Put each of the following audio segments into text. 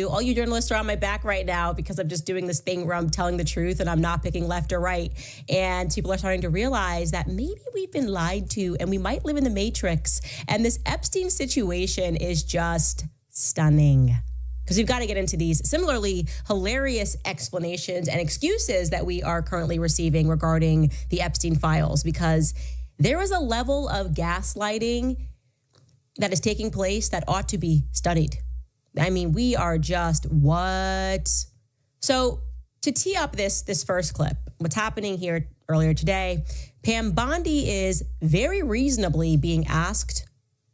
All you journalists are on my back right now because I'm just doing this thing where I'm telling the truth and I'm not picking left or right. And people are starting to realize that maybe we've been lied to and we might live in the Matrix. And this Epstein situation is just stunning, because we've got to get into these similarly hilarious explanations and excuses that we are currently receiving regarding the Epstein files, because there is a level of gaslighting that is taking place that ought to be studied. I mean, we are just what? So to tee up this first clip, what's happening here earlier today, Pam Bondi is very reasonably being asked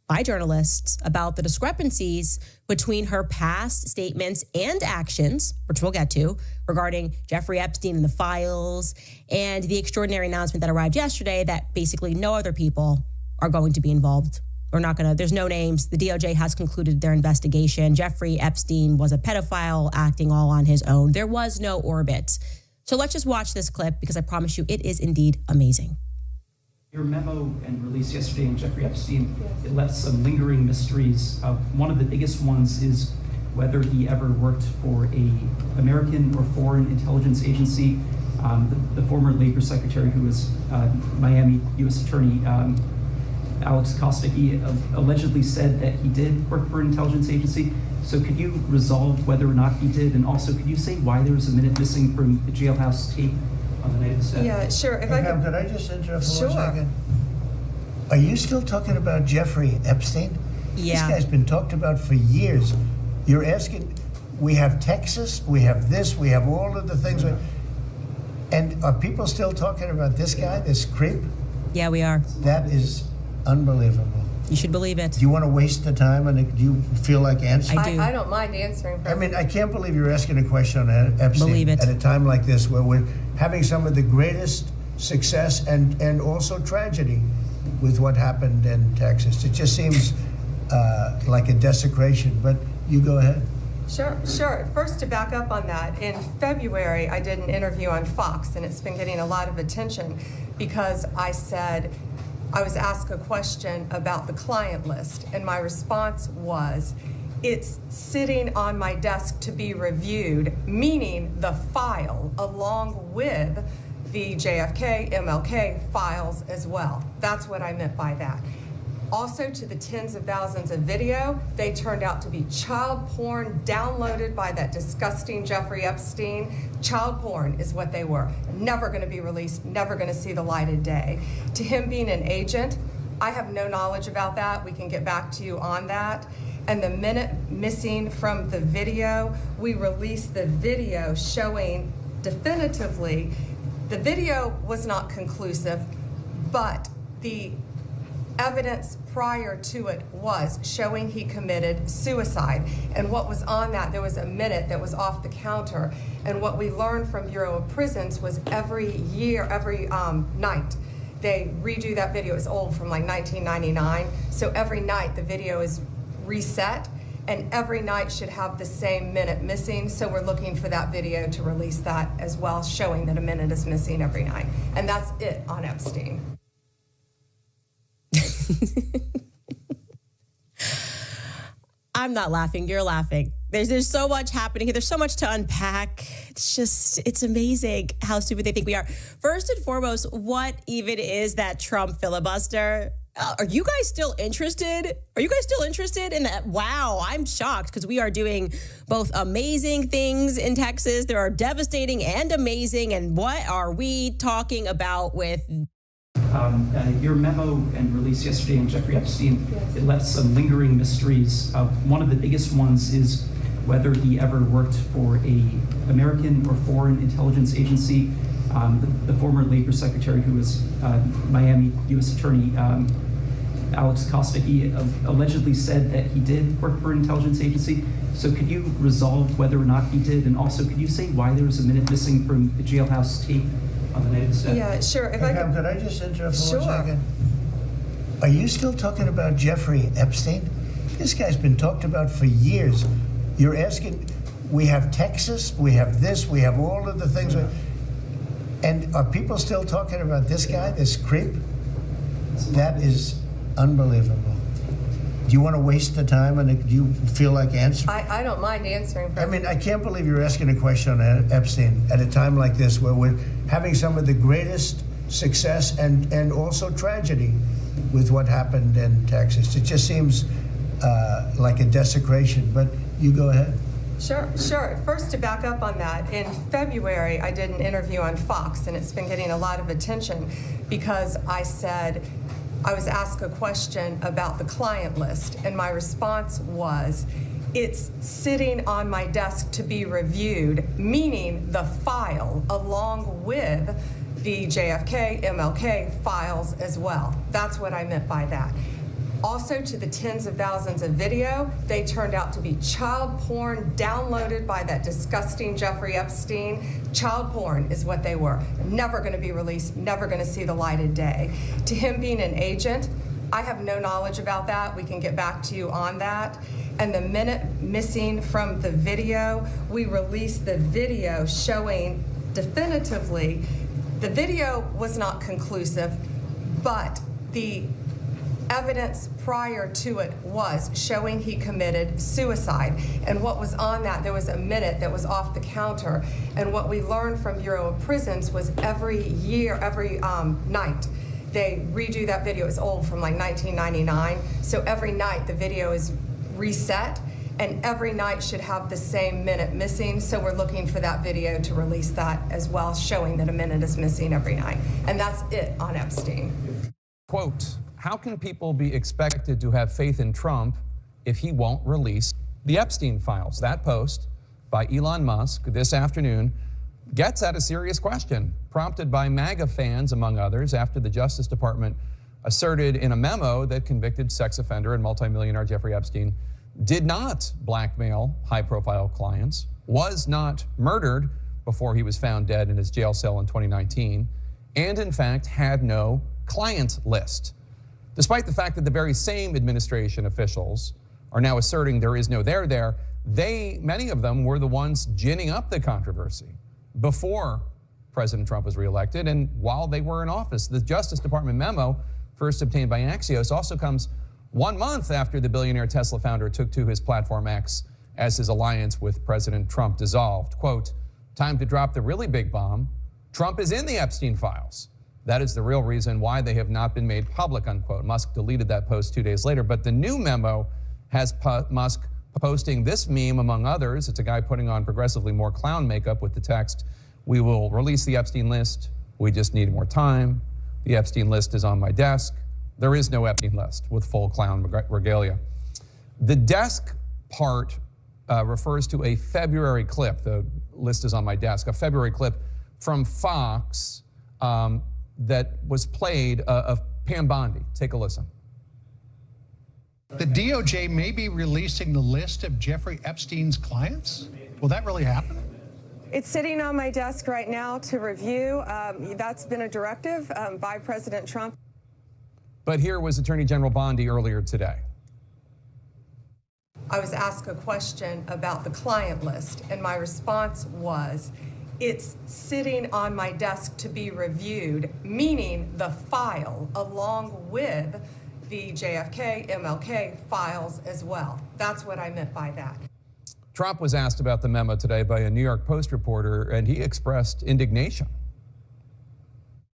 by journalists about the discrepancies between her past statements and actions, which we'll get to, regarding Jeffrey Epstein and the files, and the extraordinary announcement that arrived yesterday that basically no other people are going to be involved. We're not going to, there's no names. The DOJ has concluded their investigation. Jeffrey Epstein was a pedophile acting all on his own. There was no orbit. So let's just watch this clip, because I promise you it is indeed amazing. Your memo and release yesterday on Jeffrey Epstein, it left some lingering mysteries. One of the biggest ones is whether he ever worked for an American or foreign intelligence agency. The former Labor Secretary, who was Miami U.S. Attorney, Alex Costa, he allegedly said that he did work for an intelligence agency. So could you resolve whether or not he did? And also, could you say why there was a minute missing from the jailhouse tape on the night of the step? Yeah, sure. Hey, Pam, could I just interrupt for Sure. 1 second? Are you still talking about Jeffrey Epstein? Yeah. This guy's been talked about for years. You're asking, we have Texas, we have this, we have all of the things. And are people still talking about this guy, this creep? Yeah, we are. That is unbelievable. You should believe it. Do you want to waste the time, and do you feel like answering? I do. I don't mind answering. I mean, I can't believe you're asking a question on Epstein Believe it. at a time like this, where we're having some of the greatest success and also tragedy with what happened in Texas. It just seems like a desecration, but you go ahead. Sure. First, to back up on that, in February, I did an interview on Fox, and it's been getting a lot of attention because I said, I was asked a question about the client list, and my response was, it's sitting on my desk to be reviewed, meaning the file, along with the JFK, MLK files as well. That's what I meant by that. Also, to the tens of thousands of video, they turned out to be child porn downloaded by that disgusting Jeffrey Epstein. Child porn is what they were. Never going to be released, never going to see the light of day. To him being an agent, I have no knowledge about that. We can get back to you on that. And the minute missing from the video, we released the video showing definitively, the video was not conclusive, but the evidence prior to it was showing he committed suicide. And what was on that, there was a minute that was off the counter. And what we learned from Bureau of Prisons was every night, they redo that video. It's old, from like 1999. So every night the video is reset, and every night should have the same minute missing. So we're looking for that video to release that as well, showing that a minute is missing every night. And that's it on Epstein. I'm not laughing. You're laughing. There's so much happening here. There's so much to unpack. It's amazing how stupid they think we are. First and foremost, what even is that Trump filibuster? Are you guys still interested? Are you guys still interested in that? Wow, I'm shocked, because we are doing both amazing things in Texas. There are devastating and amazing. And what are we talking about with your memo and release yesterday on Jeffrey Epstein, it left some lingering mysteries. One of the biggest ones is whether he ever worked for an American or foreign intelligence agency. The former Labor Secretary, who was Miami U.S. Attorney, Alex Costa, he allegedly said that he did work for an intelligence agency. So could you resolve whether or not he did? And also, could you say why there was a minute missing from the jailhouse tape on the night of the step? Yeah, sure. Hey, Pam, could I just interrupt for 1 Sure. second? Are you still talking about Jeffrey Epstein? This guy's been talked about for years. You're asking, we have Texas, we have this, we have all of the things. And are people still talking about this guy, this creep? That is unbelievable. Do you want to waste the time, and do you feel like answering? I don't mind answering. I mean, I can't believe you're asking a question on Epstein at a time like this, where we're having some of the greatest success and also tragedy with what happened in Texas. It just seems like a desecration, but you go ahead. Sure. First, to back up on that, in February, I did an interview on Fox, and it's been getting a lot of attention because I was asked a question about the client list, and my response was, it's sitting on my desk to be reviewed, meaning the file, along with the JFK, MLK files as well. That's what I meant by that. Also, to the tens of thousands of video, they turned out to be child porn downloaded by that disgusting Jeffrey Epstein. Child porn is what they were. Never going to be released, never going to see the light of day. To him being an agent, I have no knowledge about that. We can get back to you on that. And the minute missing from the video, we released the video showing definitively the video was not conclusive, but the evidence prior to it was showing he committed suicide. And what was on that, there was a minute that was off the counter. And what we learned from Bureau of Prisons was every night, they redo that video. It's old, from like 1999. So every night the video is reset, and every night should have the same minute missing. So we're looking for that video to release that as well, showing that a minute is missing every night. And that's it on Epstein. Quote, how can people be expected to have faith in Trump if he won't release the Epstein files? That post by Elon Musk this afternoon gets at a serious question, prompted by MAGA fans, among others, after the Justice Department asserted in a memo that convicted sex offender and multimillionaire Jeffrey Epstein did not blackmail high-profile clients, was not murdered before he was found dead in his jail cell in 2019, and in fact had no client list. Despite the fact that the very same administration officials are now asserting there is no there there, many of them were the ones ginning up the controversy before President Trump was reelected and while they were in office. The Justice Department memo, first obtained by Axios, also comes 1 month after the billionaire Tesla founder took to his platform X as his alliance with President Trump dissolved. Quote, time to drop the really big bomb. Trump is in the Epstein files. That is the real reason why they have not been made public, unquote. Musk deleted that post 2 days later, but the new memo has Musk posting this meme, among others. It's a guy putting on progressively more clown makeup with the text, we will release the Epstein list, we just need more time. The Epstein list is on my desk. There is no Epstein list, with full clown regalia. The desk part refers to a February clip. The list is on my desk. A February clip from Fox that was played of Pam Bondi. Take a listen. The DOJ may be releasing the list of Jeffrey Epstein's clients? Will that really happen? It's sitting on my desk right now to review. That's been a directive by President Trump. But here was Attorney General Bondi earlier today. I was asked a question about the client list, and my response was, it's sitting on my desk to be reviewed, meaning the file, along with the JFK, MLK files as well. That's what I meant by that. Trump was asked about the memo today by a New York Post reporter, and he expressed indignation.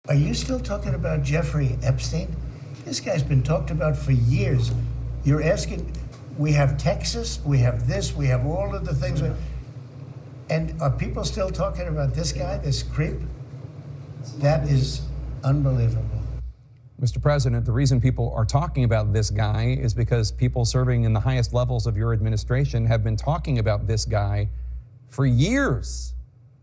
Are you still talking about Jeffrey Epstein? This guy's been talked about for years. You're asking, we have Texas, we have this, we have all of the things. And are people still talking about this guy, this creep? That is unbelievable. Mr. President, the reason people are talking about this guy is because people serving in the highest levels of your administration have been talking about this guy for years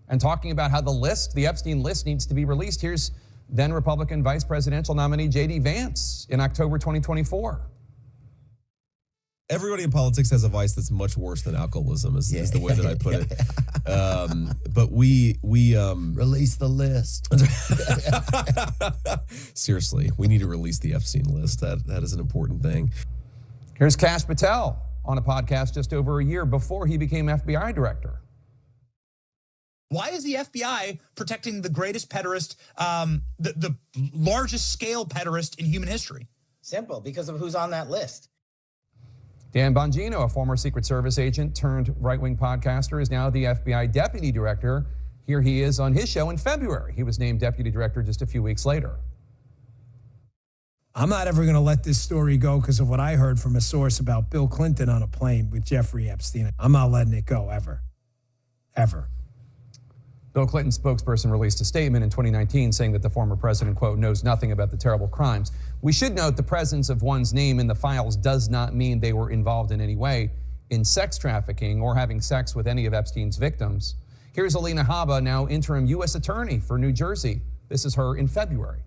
and talking about how the Epstein list needs to be released. Here's then Republican vice presidential nominee J.D. Vance in October 2024. Everybody in politics has a vice that's much worse than alcoholism, is the way that I put it. But we release the list. Seriously, we need to release the Epstein list. That is an important thing. Here's Kash Patel on a podcast just over a year before he became FBI director. Why is the FBI protecting the greatest pederast, the largest scale pederast in human history? Simple, because of who's on that list. Dan Bongino, a former Secret Service agent turned right-wing podcaster, is now the FBI deputy director. Here he is on his show in February. He was named deputy director just a few weeks later. I'm not ever going to let this story go because of what I heard from a source about Bill Clinton on a plane with Jeffrey Epstein. I'm not letting it go, ever. Ever. Bill Clinton's spokesperson released a statement in 2019 saying that the former president, quote, knows nothing about the terrible crimes. We should note the presence of one's name in the files does not mean they were involved in any way in sex trafficking or having sex with any of Epstein's victims. Here's Alina Habba, now interim U.S. attorney for New Jersey. This is her in February.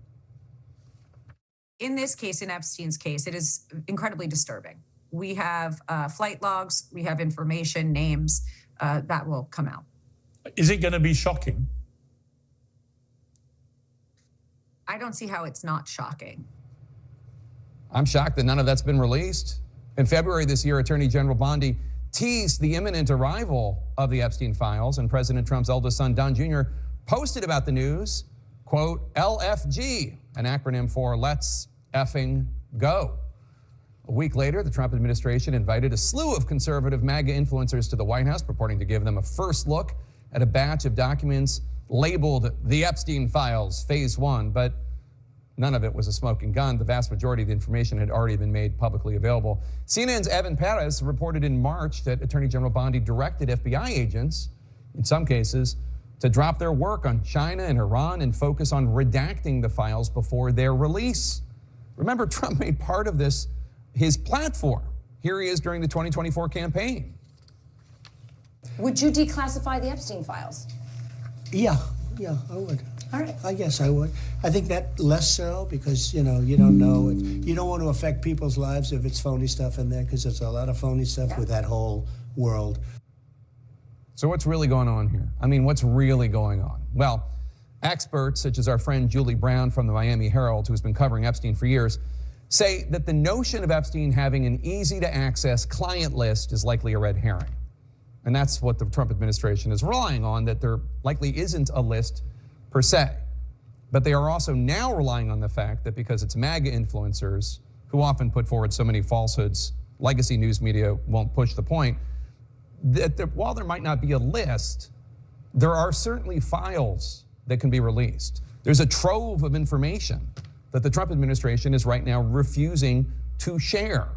In this case, in Epstein's case, it is incredibly disturbing. We have flight logs, we have information, names that will come out. Is it going to be shocking? I don't see how it's not shocking. I'm shocked that none of that's been released. In February this year, Attorney General Bondi teased the imminent arrival of the Epstein files, and President Trump's eldest son, Don Jr., posted about the news, quote, LFG, an acronym for Let's Effing Go. A week later, the Trump administration invited a slew of conservative MAGA influencers to the White House, purporting to give them a first look at a batch of documents labeled the Epstein files, phase 1, but none of it was a smoking gun. The vast majority of the information had already been made publicly available. CNN's Evan Perez reported in March that Attorney General Bondi directed FBI agents, in some cases, to drop their work on China and Iran and focus on redacting the files before their release. Remember, Trump made part of this his platform. Here he is during the 2024 campaign. Would you declassify the Epstein files? Yeah, I would. All right. I guess I would. I think that less so because, you don't know. You don't want to affect people's lives if it's phony stuff in there because there's a lot of phony stuff with that whole world. So what's really going on here? I mean, what's really going on? Well, experts such as our friend Julie Brown from the Miami Herald, who's been covering Epstein for years, say that the notion of Epstein having an easy-to-access client list is likely a red herring. And that's what the Trump administration is relying on, that there likely isn't a list per se. But they are also now relying on the fact that because it's MAGA influencers who often put forward so many falsehoods, legacy news media won't push the point, that while there might not be a list, there are certainly files that can be released. There's a trove of information that the Trump administration is right now refusing to share.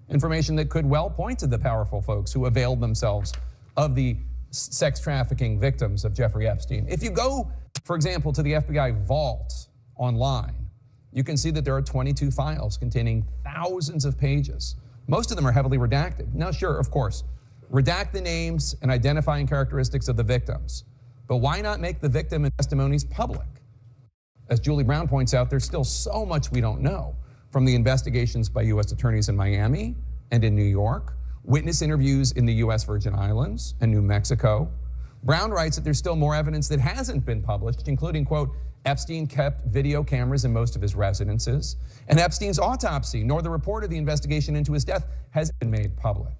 Information that could well point to the powerful folks who availed themselves of the sex trafficking victims of Jeffrey Epstein. If you go, for example, to the FBI vault online, you can see that there are 22 files containing thousands of pages. Most of them are heavily redacted. Now, sure, of course, redact the names and identifying characteristics of the victims. But why not make the victim and testimonies public? As Julie Brown points out, there's still so much we don't know from the investigations by U.S. attorneys in Miami and in New York, witness interviews in the U.S. Virgin Islands and New Mexico. Brown writes that there's still more evidence that hasn't been published, including, quote, Epstein kept video cameras in most of his residences, and Epstein's autopsy, nor the report of the investigation into his death has been made public.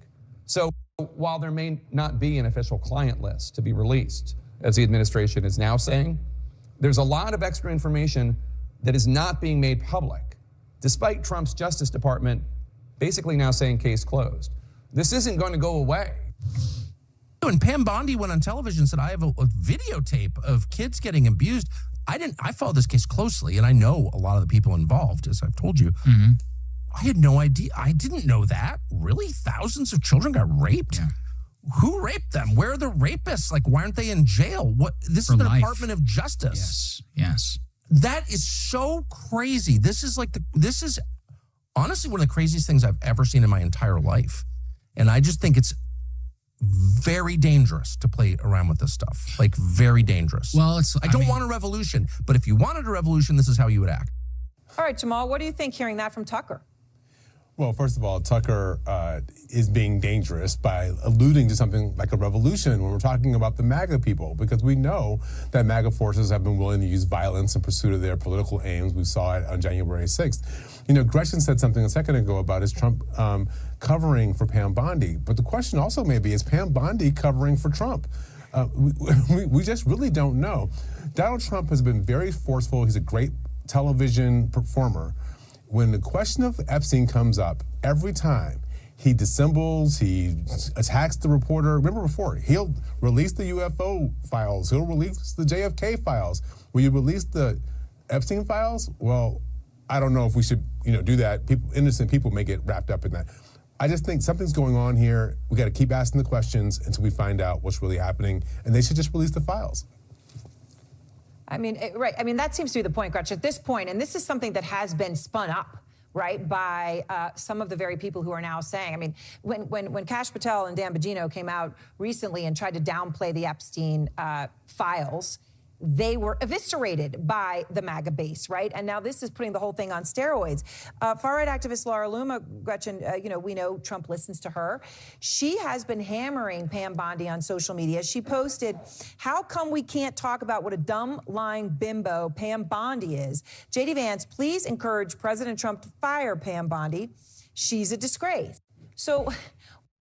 So while there may not be an official client list to be released, as the administration is now saying, there's a lot of extra information that is not being made public, despite Trump's Justice Department basically now saying case closed. This isn't going to go away. And Pam Bondi went on television and said, I have a videotape of kids getting abused. I followed this case closely, and I know a lot of the people involved, as I've told you. Mm-hmm. I had no idea. I didn't know that. Really? Thousands of children got raped? Yeah. Who raped them? Where are the rapists? Like, why aren't they in jail? What? This is the Department of Justice. Yes. That is so crazy. This is honestly one of the craziest things I've ever seen in my entire life. And I just think it's very dangerous to play around with this stuff. Like, very dangerous. Well, I don't want a revolution, but if you wanted a revolution, this is how you would act. All right, Jamal, what do you think hearing that from Tucker? Well, first of all, Tucker is being dangerous by alluding to something like a revolution when we're talking about the MAGA people, because we know that MAGA forces have been willing to use violence in pursuit of their political aims. We saw it on January 6th. You know, Gretchen said something a second ago about is Trump covering for Pam Bondi, but the question also may be, is Pam Bondi covering for Trump? We just really don't know. Donald Trump has been very forceful. He's a great television performer. When the question of Epstein comes up, every time he dissembles, he attacks the reporter. Remember before, he'll release the UFO files, he'll release the JFK files. Will you release the Epstein files? Well, I don't know if we should, do that. Innocent people may get wrapped up in that. I just think something's going on here. We got to keep asking the questions until we find out what's really happening, and they should just release the files. I mean, right. I mean, that seems to be the point, Gretchen. At this point, and this is something that has been spun up, right, by some of the very people who are now saying, I mean, when Kash Patel and Dan Bongino came out recently and tried to downplay the Epstein files, they were eviscerated by the MAGA base, right? And now this is putting the whole thing on steroids. Far-right activist Laura Loomer, Gretchen, we know Trump listens to her. She has been hammering Pam Bondi on social media. She posted, "How come we can't talk about what a dumb, lying bimbo Pam Bondi is? JD Vance, please encourage President Trump to fire Pam Bondi. She's a disgrace." So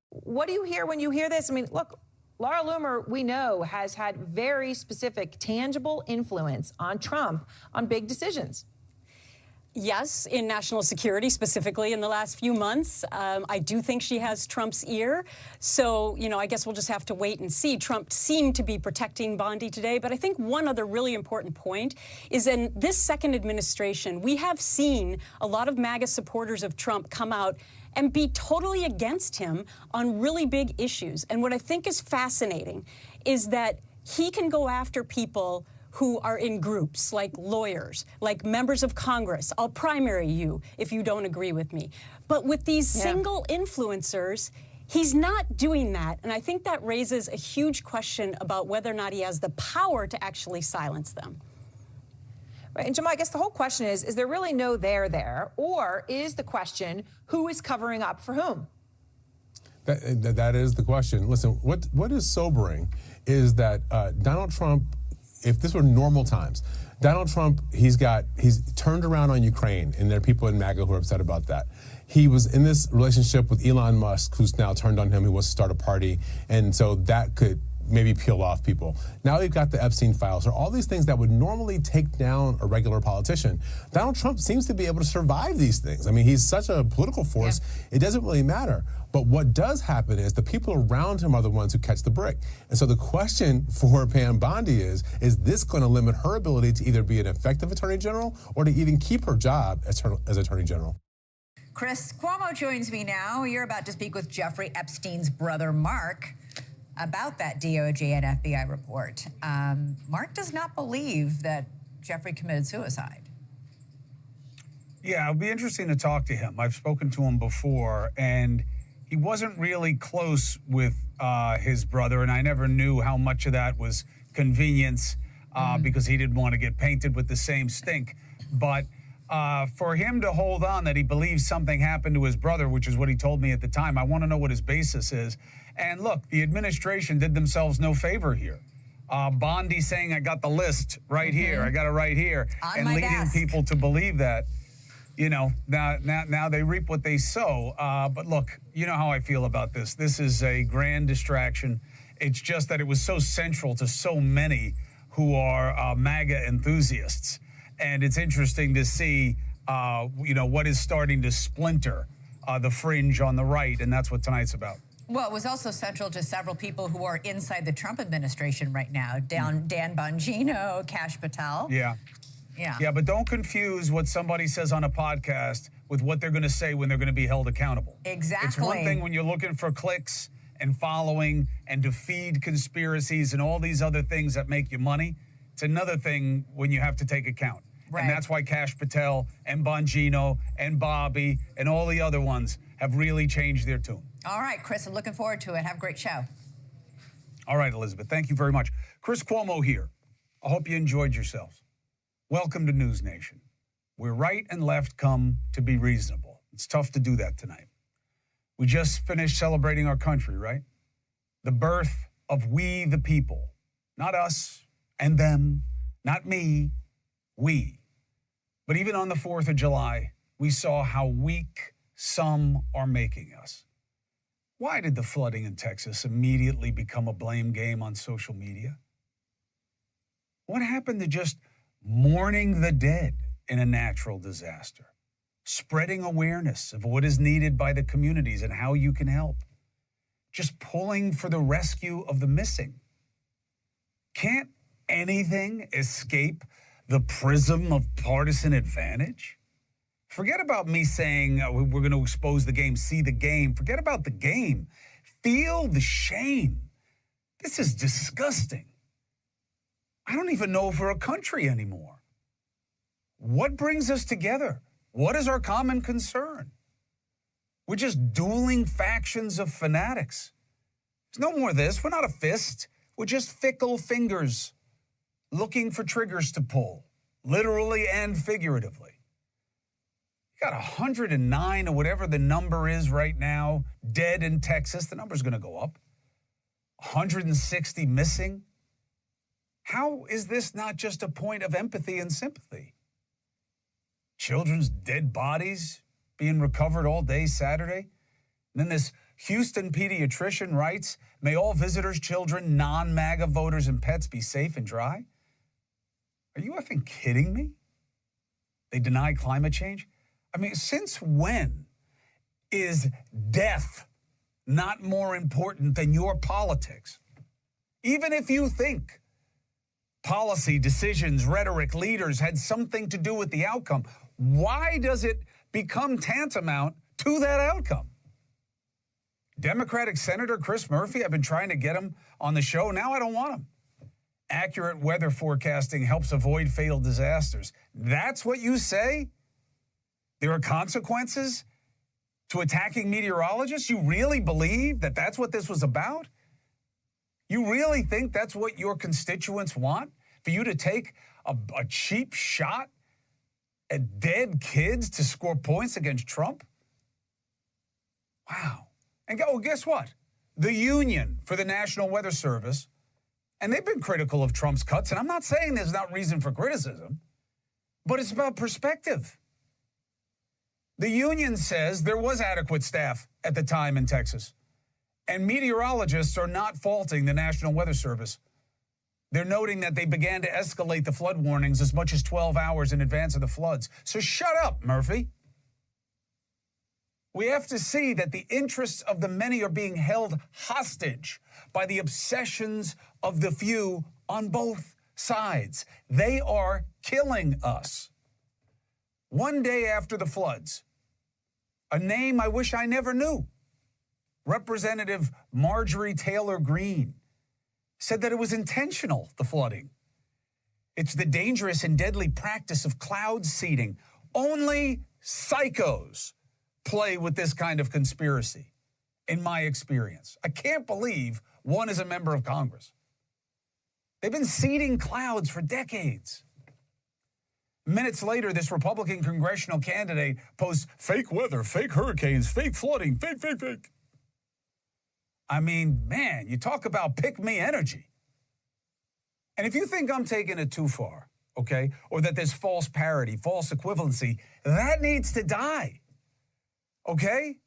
what do you hear when you hear this? I mean, look, Laura Loomer, we know, has had very specific, tangible influence on Trump on big decisions. Yes, in national security, specifically in the last few months. I do think she has Trump's ear. So, I guess we'll just have to wait and see. Trump seemed to be protecting Bondi today. But I think one other really important point is in this second administration, we have seen a lot of MAGA supporters of Trump come out and be totally against him on really big issues. And what I think is fascinating is that he can go after people who are in groups, like lawyers, like members of Congress. I'll primary you if you don't agree with me. But with these single influencers, he's not doing that. And I think that raises a huge question about whether or not he has the power to actually silence them. Right. And Jamal, I guess the whole question is there really no there? Or is the question, who is covering up for whom? That is the question. Listen, what is sobering is that Donald Trump, if this were normal times, Donald Trump, he's turned around on Ukraine, and there are people in MAGA who are upset about that. He was in this relationship with Elon Musk, who's now turned on him, who wants to start a party, and so that could maybe peel off people. Now we've got the Epstein files, or all these things that would normally take down a regular politician. Donald Trump seems to be able to survive these things. I mean, he's such a political force, it doesn't really matter. But what does happen is the people around him are the ones who catch the brick. And so the question for Pam Bondi is this going to limit her ability to either be an effective attorney general or to even keep her job as attorney general? Chris Cuomo joins me now. You're about to speak with Jeffrey Epstein's brother, Mark, about that DOJ and FBI report. Mark does not believe that Jeffrey committed suicide. Yeah, it'll be interesting to talk to him. I've spoken to him before, and he wasn't really close with his brother, and I never knew how much of that was convenience because he didn't want to get painted with the same stink. But for him to hold on that he believes something happened to his brother, which is what he told me at the time, I want to know what his basis is. And look, the administration did themselves no favor here. Bondi saying, I got the list right here, I got it right here, and leading people to believe that. Now they reap what they sow. But look, you know how I feel about this. This is a grand distraction. It's just that it was so central to so many who are MAGA enthusiasts. And it's interesting to see, what is starting to splinter the fringe on the right. And that's what tonight's about. Well, it was also central to several people who are inside the Trump administration right now. Dan Bongino, Kash Patel. Yeah, but don't confuse what somebody says on a podcast with what they're going to say when they're going to be held accountable. Exactly. It's one thing when you're looking for clicks and following and to feed conspiracies and all these other things that make you money. It's another thing when you have to take account. Right. And that's why Kash Patel and Bongino and Bobby and all the other ones have really changed their tune. All right, Chris, I'm looking forward to it. Have a great show. All right, Elizabeth, thank you very much. Chris Cuomo here. I hope you enjoyed yourselves. Welcome to News Nation, where right and left come to be reasonable. It's tough to do that tonight. We just finished celebrating our country, right? The birth of we the people. Not us and them, not me, we. But even on the 4th of July, we saw how weak some are making us. Why did the flooding in Texas immediately become a blame game on social media? What happened to just mourning the dead in a natural disaster? spreading awareness of what is needed by the communities and how you can help, just pulling for the rescue of the missing. Can't anything escape the prism of partisan advantage? Forget about me saying we're going to expose the game, see the game. Forget about the game. Feel the shame. This is disgusting. I don't even know if we're a country anymore. What brings us together? What is our common concern? We're just dueling factions of fanatics. There's no more of this. We're not a fist. We're just fickle fingers looking for triggers to pull, literally and figuratively. You got 109 or whatever the number is right now dead in Texas. The number's going to go up. 160 missing. How is this not just a point of empathy and sympathy? Children's dead bodies being recovered all day Saturday. And then this Houston pediatrician writes, may all visitors, children, non-MAGA voters, and pets be safe and dry. Are you effing kidding me? They deny climate change? I mean, since when is death not more important than your politics? Even if you think policy, decisions, rhetoric, leaders had something to do with the outcome, why does it become tantamount to that outcome? Democratic Senator Chris Murphy, I've been trying to get him on the show. Now I don't want him. Accurate weather forecasting helps avoid fatal disasters. That's what you say? There are consequences to attacking meteorologists? You really believe that that's what this was about? You really think that's what your constituents want? For you to take a cheap shot at dead kids to score points against Trump? Wow. And guess what? The Union for the National Weather Service, and they've been critical of Trump's cuts, and I'm not saying there's not reason for criticism, but it's about perspective. The union says there was adequate staff at the time in Texas, and meteorologists are not faulting the National Weather Service. They're noting that they began to escalate the flood warnings as much as 12 hours in advance of the floods. So shut up, Murphy. We have to see that the interests of the many are being held hostage by the obsessions of the few on both sides. They are killing us. One day after the floods, a name I wish I never knew, Representative Marjorie Taylor Greene, said that it was intentional, the flooding. It's the dangerous and deadly practice of cloud seeding. Only psychos play with this kind of conspiracy, in my experience. I can't believe one is a member of Congress. They've been seeding clouds for decades. Minutes later, this Republican congressional candidate posts fake weather, fake hurricanes, fake flooding, fake. I mean, man, you talk about pick-me energy. And if you think I'm taking it too far, okay, or that there's false parity, false equivalency, that needs to die, okay?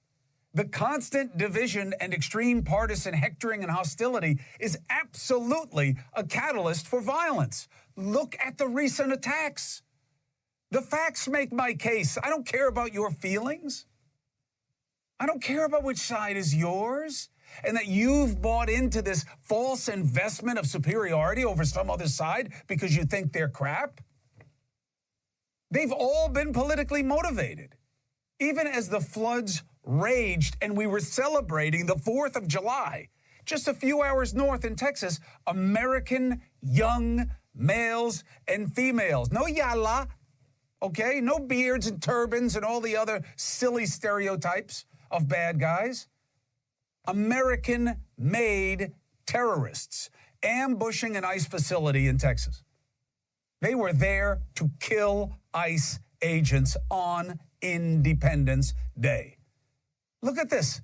The constant division and extreme partisan hectoring and hostility is absolutely a catalyst for violence. Look at the recent attacks. The facts make my case. I don't care about your feelings. I don't care about which side is yours and that you've bought into this false investment of superiority over some other side because you think they're crap. They've all been politically motivated. Even as the floods raged and we were celebrating the 4th of July, just a few hours north in Texas, American young males and females, no yalla, okay, no beards and turbans and all the other silly stereotypes of bad guys. American-made terrorists ambushing an ICE facility in Texas. They were there to kill ICE agents on Independence Day. Look at this.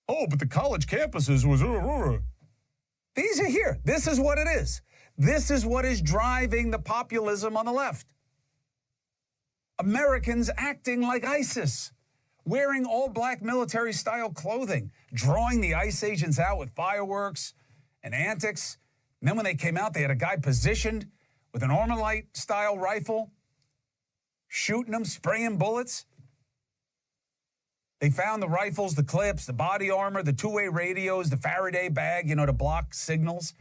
Oh, but the college campuses was... These are here. This is what it is. This is what is driving the populism on the left. Americans acting like ISIS, wearing all-black military-style clothing, drawing the ICE agents out with fireworks and antics. And then when they came out, they had a guy positioned with an Armalite-style rifle, shooting them, spraying bullets. They found the rifles, the clips, the body armor, the two-way radios, the Faraday bag, to block signals.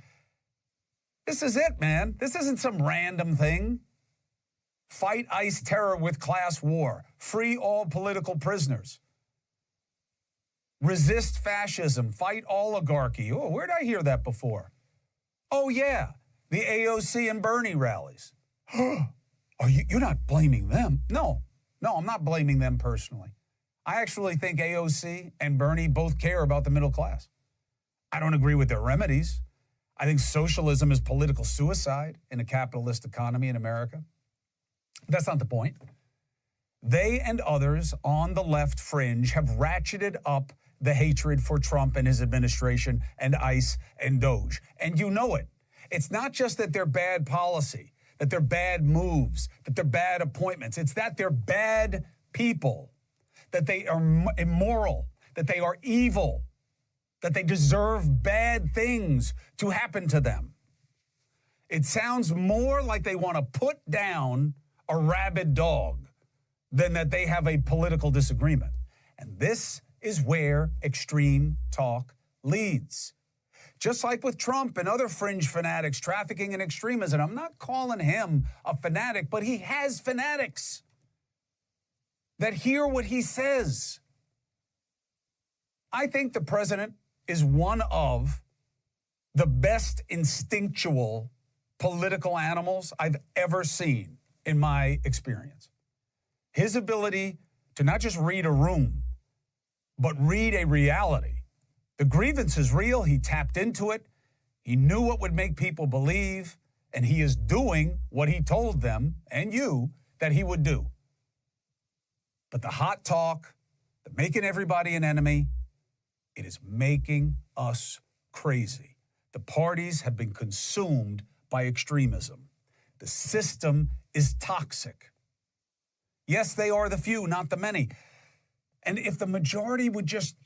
This is it, man. This isn't some random thing. Fight ICE terror with class war. Free all political prisoners. Resist fascism. Fight oligarchy. Oh, where did I hear that before? Oh, yeah. The AOC and Bernie rallies. You're not blaming them. No, I'm not blaming them personally. I actually think AOC and Bernie both care about the middle class. I don't agree with their remedies. I think socialism is political suicide in a capitalist economy in America. That's not the point. They and others on the left fringe have ratcheted up the hatred for Trump and his administration and ICE and DOJ. And you know it. It's not just that they're bad policy, that they're bad moves, that they're bad appointments. It's that they're bad people, that they are immoral, that they are evil, that they deserve bad things to happen to them. It sounds more like they want to put down a rabid dog than that they have a political disagreement. And this is where extreme talk leads. Just like with Trump and other fringe fanatics trafficking in extremism, I'm not calling him a fanatic, but he has fanatics that hear what he says. I think the president is one of the best instinctual political animals I've ever seen in my experience. His ability to not just read a room, but read a reality. The grievance is real. He tapped into it. He knew what would make people believe, and he is doing what he told them and you that he would do. But the hot talk, the making everybody an enemy, it is making us crazy. The parties have been consumed by extremism. The system is toxic. Yes, they are the few, not the many. And if the majority would just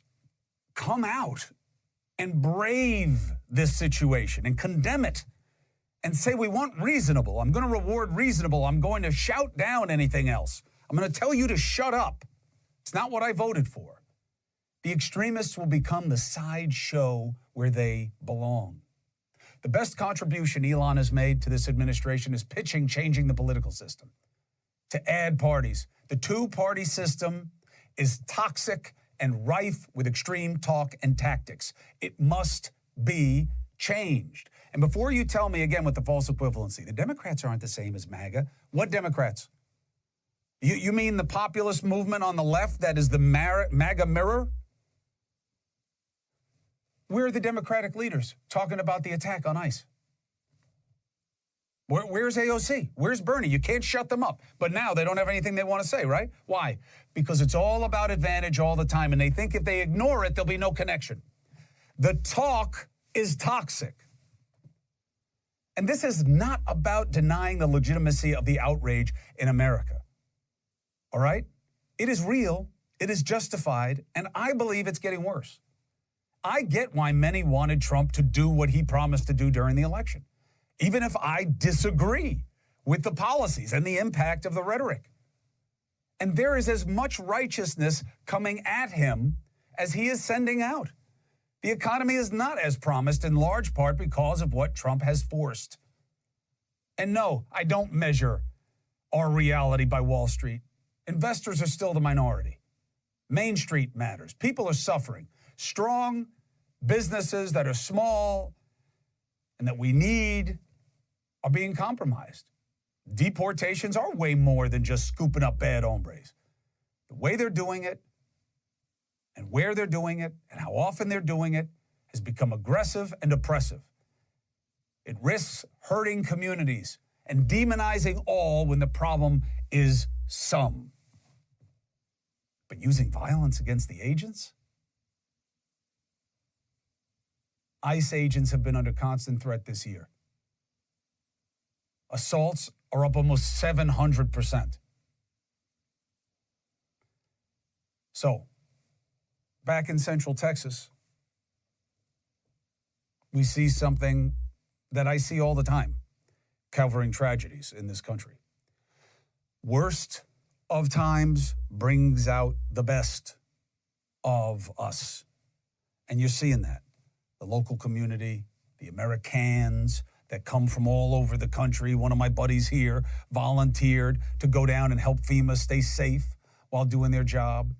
come out and brave this situation and condemn it and say, we want reasonable. I'm going to reward reasonable. I'm going to shout down anything else. I'm going to tell you to shut up. It's not what I voted for. The extremists will become the sideshow where they belong. The best contribution Elon has made to this administration is pitching changing the political system to add parties. The two-party system is toxic and rife with extreme talk and tactics. It must be changed. And before you tell me again with the false equivalency, the Democrats aren't the same as MAGA. What Democrats? You mean the populist movement on the left that is the MAGA mirror? Where are the Democratic leaders talking about the attack on ICE? Where's AOC? Where's Bernie? You can't shut them up. But now they don't have anything they want to say, right? Why? Because it's all about advantage all the time, and they think if they ignore it, there'll be no connection. The talk is toxic. And this is not about denying the legitimacy of the outrage in America. All right? It is real, it is justified, and I believe it's getting worse. I get why many wanted Trump to do what he promised to do during the election, even if I disagree with the policies and the impact of the rhetoric. And there is as much righteousness coming at him as he is sending out. The economy is not as promised in large part because of what Trump has forced. And no, I don't measure our reality by Wall Street. Investors are still the minority. Main Street matters. People are suffering. Strong businesses that are small and that we need are being compromised. Deportations are way more than just scooping up bad hombres. The way they're doing it and where they're doing it and how often they're doing it has become aggressive and oppressive. It risks hurting communities and demonizing all when the problem is some. But using violence against the agents? ICE agents have been under constant threat this year. Assaults are up almost 700%. So, back in Central Texas, we see something that I see all the time covering tragedies in this country. Worst of times brings out the best of us. And you're seeing that. The local community, the Americans that come from all over the country. One of my buddies here volunteered to go down and help FEMA stay safe while doing their job.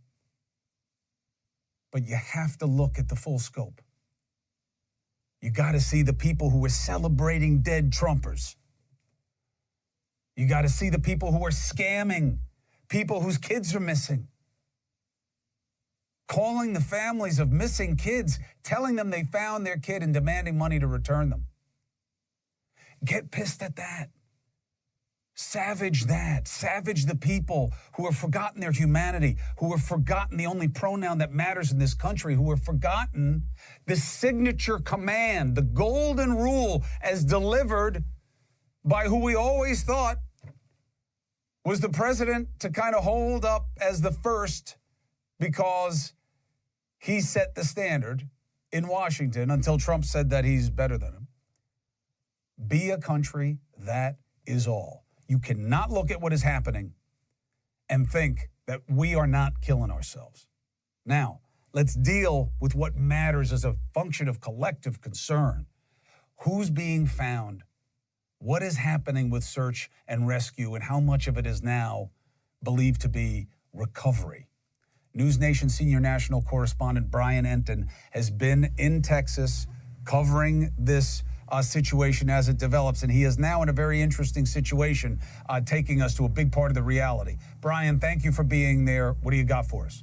But you have to look at the full scope. You got to see the people who are celebrating dead Trumpers. You got to see the people who are scamming, people whose kids are missing. Calling the families of missing kids, telling them they found their kid and demanding money to return them. Get pissed at that. Savage that. Savage the people who have forgotten their humanity, who have forgotten the only pronoun that matters in this country, who have forgotten the signature command, the golden rule as delivered by who we always thought was the president to kind of hold up as the first because he set the standard in Washington until Trump said that he's better than him. Be a country, that is all. You cannot look at what is happening and think that we are not killing ourselves. Now, let's deal with what matters as a function of collective concern. Who's being found? What is happening with search and rescue, and how much of it is now believed to be recovery? News Nation senior national correspondent Brian Enton has been in Texas covering this situation as it develops, and he is now in a very interesting situation, taking us to a big part of the reality. Brian, thank you for being there. What do you got for us?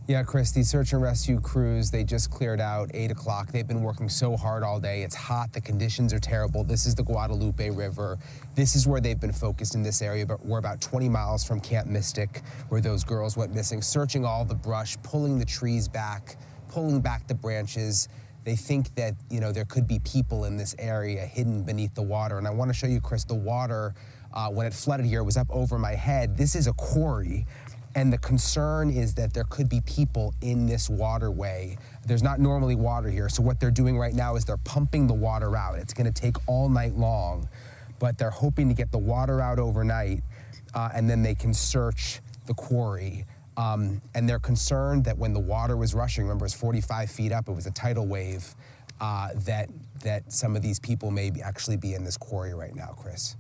Yeah, Chris, these search and rescue crews, they just cleared out 8 o'clock. They've been working so hard all day. It's hot. The conditions are terrible. This is the Guadalupe River. This is where they've been focused in this area, but we're about 20 miles from Camp Mystic, where those girls went missing, searching all the brush, pulling the trees back, pulling back the branches. They think that, there could be people in this area hidden beneath the water. And I want to show you, Chris, the water, when it flooded here, was up over my head. This is a quarry. And the concern is that there could be people in this waterway. There's not normally water here. So what they're doing right now is they're pumping the water out. It's going to take all night long, but they're hoping to get the water out overnight, and then they can search the quarry. And they're concerned that when the water was rushing, remember, it was 45 feet up, it was a tidal wave, that some of these people may actually be in this quarry right now, Chris.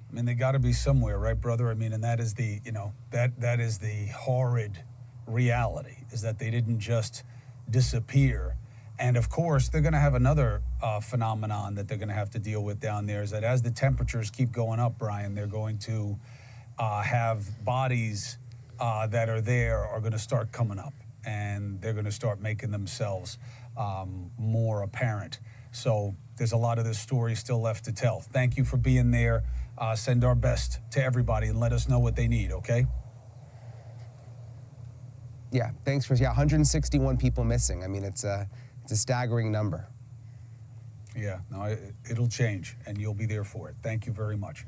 I mean, they got to be somewhere, right, brother? I mean, and that is the, that is the horrid reality, is that they didn't just disappear. And of course, they're going to have another phenomenon that they're going to have to deal with down there, is that as the temperatures keep going up, Brian, they're going to have bodies that are there are going to start coming up, and they're going to start making themselves more apparent. So there's a lot of this story still left to tell. Thank you for being there. Send our best to everybody and let us know what they need, okay? Yeah, thanks, Chris. Yeah, 161 people missing. I mean, it's a staggering number. Yeah, no, it'll change, and you'll be there for it. Thank you very much.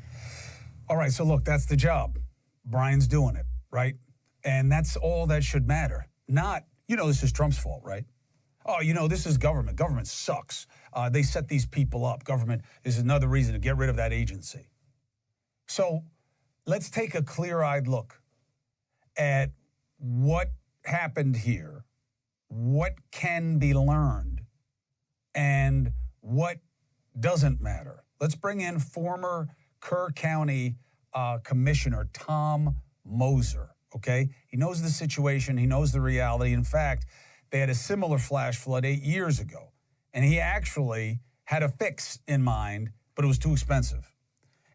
All right, so look, that's the job. Brian's doing it, right? And that's all that should matter. Not, this is Trump's fault, right? Oh, this is government. Government sucks. They set these people up. Government is another reason to get rid of that agency. So let's take a clear-eyed look at what happened here, what can be learned, and what doesn't matter. Let's bring in former Kerr County Commissioner Tom Moser, okay? He knows the situation. He knows the reality. In fact, they had a similar flash flood 8 years ago, and he actually had a fix in mind, but it was too expensive.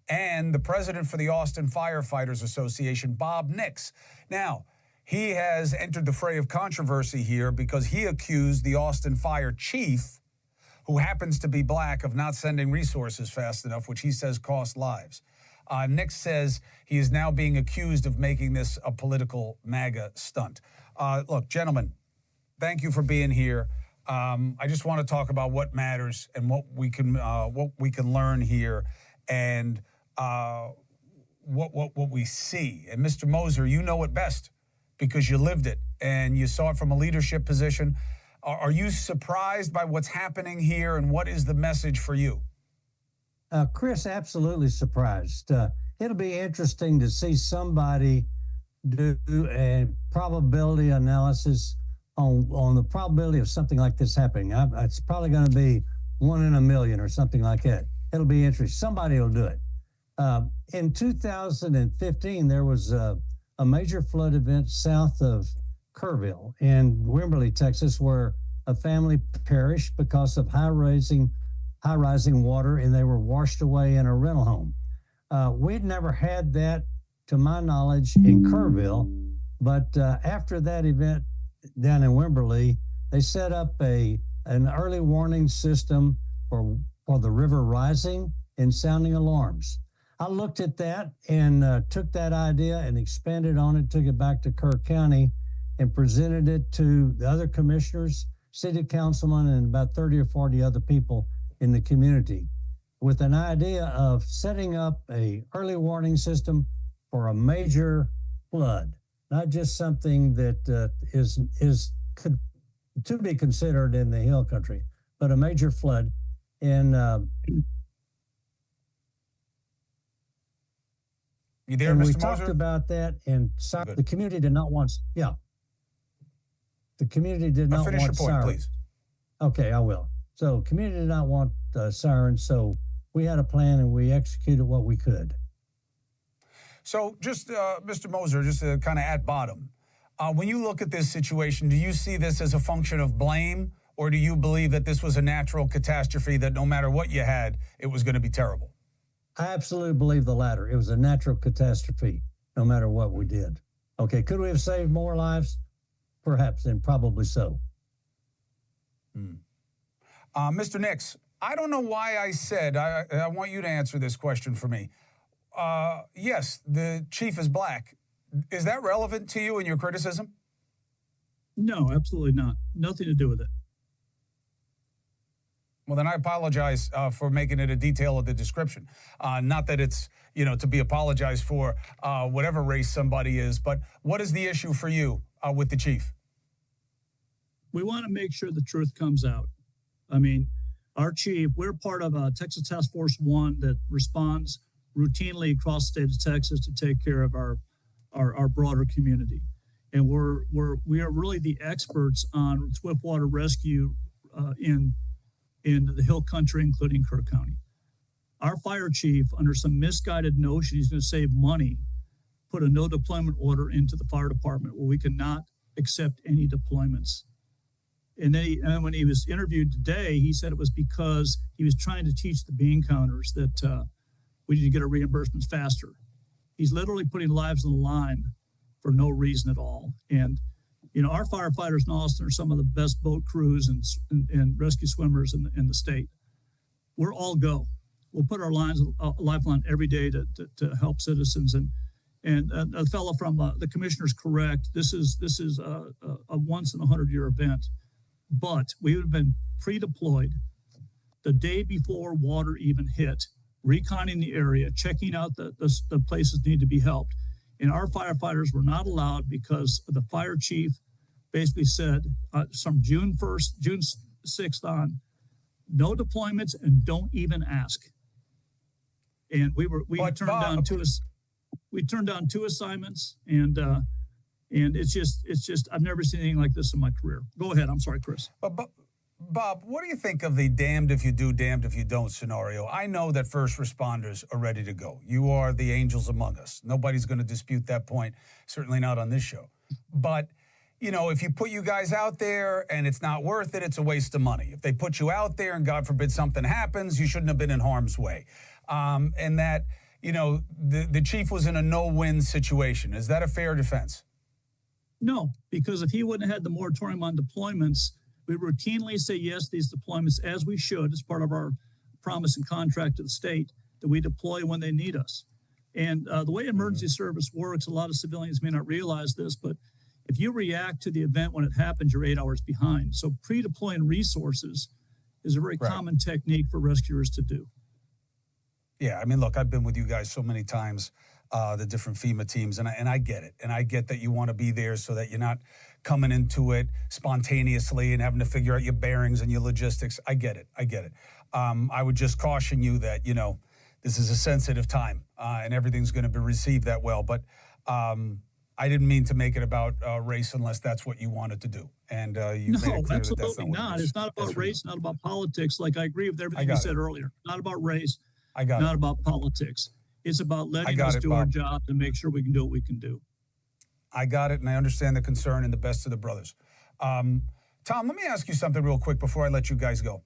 And the president for the Austin Firefighters Association, Bob Nix. Now, he has entered the fray of controversy here because he accused the Austin Fire Chief, who happens to be black, of not sending resources fast enough, which he says cost lives. Nix says he is now being accused of making this a political MAGA stunt. Look, gentlemen, thank you for being here. I just want to talk about what matters and what we can learn here, and what we see. And Mr. Moser, you know it best because you lived it and you saw it from a leadership position. Are you surprised by what's happening here, and what is the message for you? Chris, absolutely surprised. it'll be interesting to see somebody do a probability analysis on the probability of something like this happening. It's probably going to be 1 in a million or something like that. It'll be interesting. Somebody will do it. In 2015, there was a major flood event south of Kerrville in Wimberley, Texas, where a family perished because of high rising water, and they were washed away in a rental home. We'd never had that, to my knowledge, in Kerrville, but after that event down in Wimberley, they set up an early warning system for the river rising and sounding alarms. I looked at that and took that idea and expanded on it, took it back to Kerr County and presented it to the other commissioners, city councilmen, and about 30 or 40 other people in the community with an idea of setting up a early warning system for a major flood, not just something that is to be considered in the hill country, but a major flood. And you there, and Mr. we Moser? talked about that, and the community did not want. Yeah, the community did not finish want your point, sirens. please. Okay, I will. So, community did not want sirens. So, we had a plan, and we executed what we could. So, just Mr. Moser, just kind of at bottom, when you look at this situation, do you see this as a function of blame, or do you believe that this was a natural catastrophe that no matter what you had, it was going to be terrible? I absolutely believe the latter. It was a natural catastrophe, no matter what we did. Okay, could we have saved more lives? Perhaps, and probably so. Mr. Nix, I don't know why I said, I want you to answer this question for me. Yes, the chief is black. Is that relevant to you in your criticism? No, absolutely not. Nothing to do with it. Well, then I apologize for making it a detail of the description. Not that it's, to be apologized for whatever race somebody is, but what is the issue for you with the chief? We want to make sure the truth comes out. I mean, our chief, we're part of a Texas Task Force 1 that responds routinely across the state of Texas to take care of our broader community. And we are really the experts on swiftwater rescue in the hill country, including Kerr County. Our fire chief, under some misguided notion he's going to save money, put a no deployment order into the fire department where we cannot accept any deployments. And then when he was interviewed today, he said it was because he was trying to teach the bean counters that we need to get our reimbursements faster. He's literally putting lives on the line for no reason at all. And our firefighters in Austin are some of the best boat crews and rescue swimmers in the state. We're all go. We'll put our lifeline every day to help citizens. And a fellow from the commissioner's correct. This is a once in 100-year event. But we would have been pre-deployed the day before water even hit, reconning the area, checking out the places need to be helped. And our firefighters were not allowed because the fire chief basically said from June 6th on, no deployments and don't even ask. And we turned down two assignments, and it's just I've never seen anything like this in my career. Go ahead. I'm sorry, Chris. Bob, what do you think of the damned if you do, damned if you don't scenario? I know that first responders are ready to go. You are the angels among us. Nobody's going to dispute that point, certainly not on this show. But, if you put you guys out there and it's not worth it, it's a waste of money. If they put you out there and God forbid something happens, you shouldn't have been in harm's way. And that, the chief was in a no-win situation. Is that a fair defense? No, because if he wouldn't have had the moratorium on deployments, we routinely say yes, these deployments, as we should, as part of our promise and contract to the state, that we deploy when they need us. And the way emergency service works, a lot of civilians may not realize this, but if you react to the event when it happens, you're 8 hours behind. So pre-deploying resources is a very common technique for rescuers to do. Yeah, I mean, look, I've been with you guys so many times, the different FEMA teams, and I get it. And I get that you want to be there so that you're not coming into it spontaneously and having to figure out your bearings and your logistics. I get it. I would just caution you that, this is a sensitive time, and everything's going to be received that well. But I didn't mean to make it about race unless that's what you wanted to do. And you made it clear that that's not what it is. It's not about race, not about politics. Like, I agree with everything you said earlier. Not about race, I got not it. about politics. It's about letting us do our job and make sure we can do what we can do. I got it, and I understand the concern, and the best of the brothers. Tom, let me ask you something real quick before I let you guys go.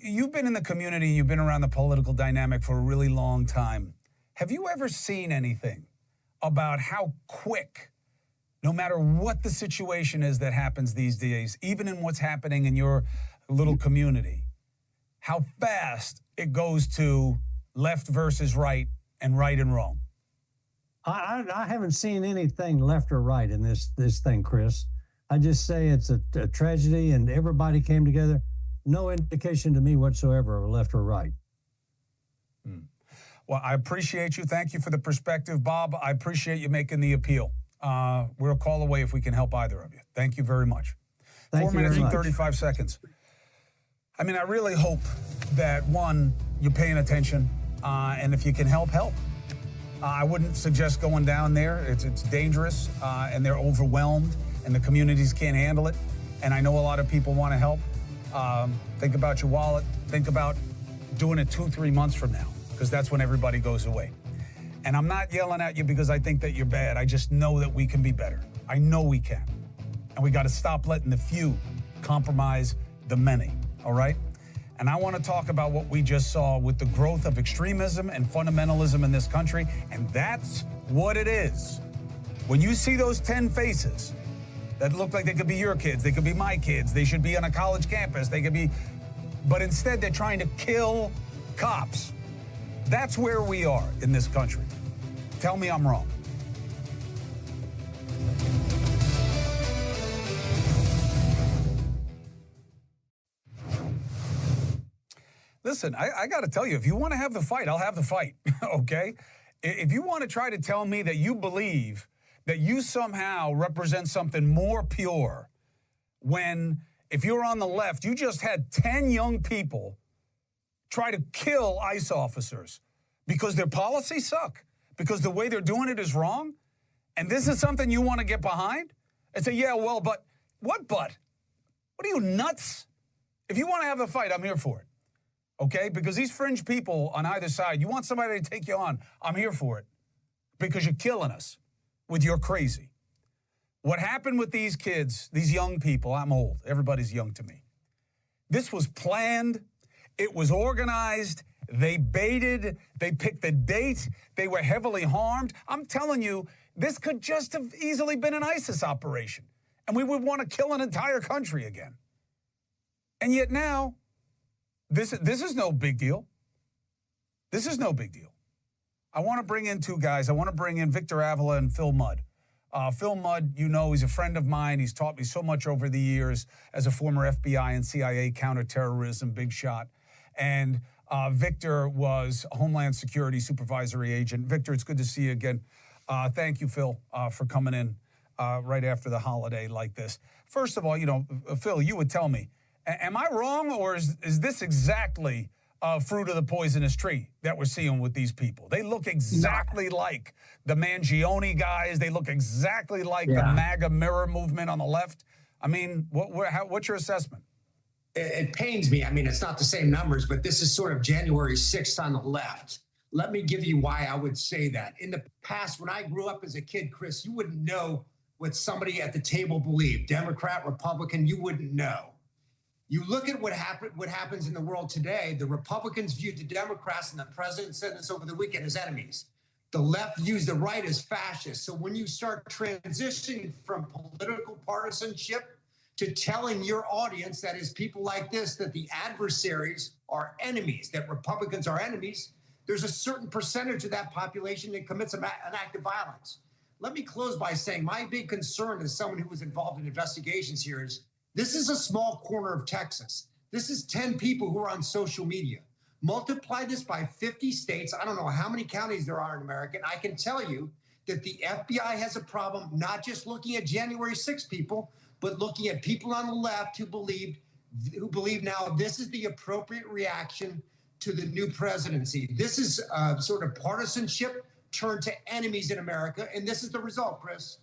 You've been in the community, you've been around the political dynamic for a really long time. Have you ever seen anything about how quick, no matter what the situation is that happens these days, even in what's happening in your little community, how fast it goes to left versus right and wrong? I haven't seen anything left or right in this thing, Chris. I just say it's a tragedy and everybody came together. No indication to me whatsoever of left or right. Well, I appreciate you. Thank you for the perspective, Bob. I appreciate you making the appeal. We're a call away if we can help either of you. Thank you very much. Thank 4 you minutes very and much. 35 seconds. I mean, I really hope that, one, you're paying attention, and if you can help. I wouldn't suggest going down there. It's dangerous, and they're overwhelmed, and the communities can't handle it. And I know a lot of people want to help. Think about your wallet. Think about doing it 2-3 months from now, because that's when everybody goes away. And I'm not yelling at you because I think that you're bad. I just know that we can be better. I know we can. And we got to stop letting the few compromise the many, all right? And I want to talk about what we just saw with the growth of extremism and fundamentalism in this country, and that's what it is. When you see those 10 faces that look like they could be your kids, they could be my kids, they should be on a college campus, they could be, but instead they're trying to kill cops. That's where we are in this country. Tell me I'm wrong. Listen, I got to tell you, if you want to have the fight, I'll have the fight, okay? If you want to try to tell me that you believe that you somehow represent something more pure when, if you're on the left, you just had 10 young people try to kill ICE officers because their policies suck, because the way they're doing it is wrong, and this is something you want to get behind and say, yeah, well, but? What but? What are you, nuts? If you want to have the fight, I'm here for it. Okay, because these fringe people on either side, you want somebody to take you on, I'm here for it. Because you're killing us with your crazy. What happened with these kids, these young people, I'm old, everybody's young to me. This was planned, it was organized, they baited, they picked the date, they were heavily harmed. I'm telling you, this could just have easily been an ISIS operation. And we would want to kill an entire country again. And yet now, This is no big deal. This is no big deal. I want to bring in two guys. I want to bring in Victor Avila and Phil Mudd. Phil Mudd, you know, he's a friend of mine. He's taught me so much over the years as a former FBI and CIA counterterrorism big shot. And Victor was a Homeland Security supervisory agent. Victor, it's good to see you again. Thank you, Phil, for coming in right after the holiday like this. First of all, you know, Phil, you would tell me, am I wrong, or is this exactly fruit of the poisonous tree that we're seeing with these people? They look exactly like the Mangione guys. They look exactly like the MAGA mirror movement on the left. I mean, what's your assessment? It pains me. I mean, it's not the same numbers, but this is sort of January 6th on the left. Let me give you why I would say that. In the past, when I grew up as a kid, Chris, you wouldn't know what somebody at the table believed. Democrat, Republican, you wouldn't know. You look at what happens in the world today. The Republicans viewed the Democrats, and the president said this over the weekend, as enemies. The left views the right as fascists. So when you start transitioning from political partisanship to telling your audience that is people like this, that the adversaries are enemies, that Republicans are enemies, there's a certain percentage of that population that commits an act of violence. Let me close by saying my big concern as someone who was involved in investigations here is this is a small corner of Texas. This is 10 people who are on social media. Multiply this by 50 states. I don't know how many counties there are in America. And I can tell you that the FBI has a problem, not just looking at January 6 people, but looking at people on the left who believe now this is the appropriate reaction to the new presidency. This is sort of partisanship turned to enemies in America, and this is the result, Chris.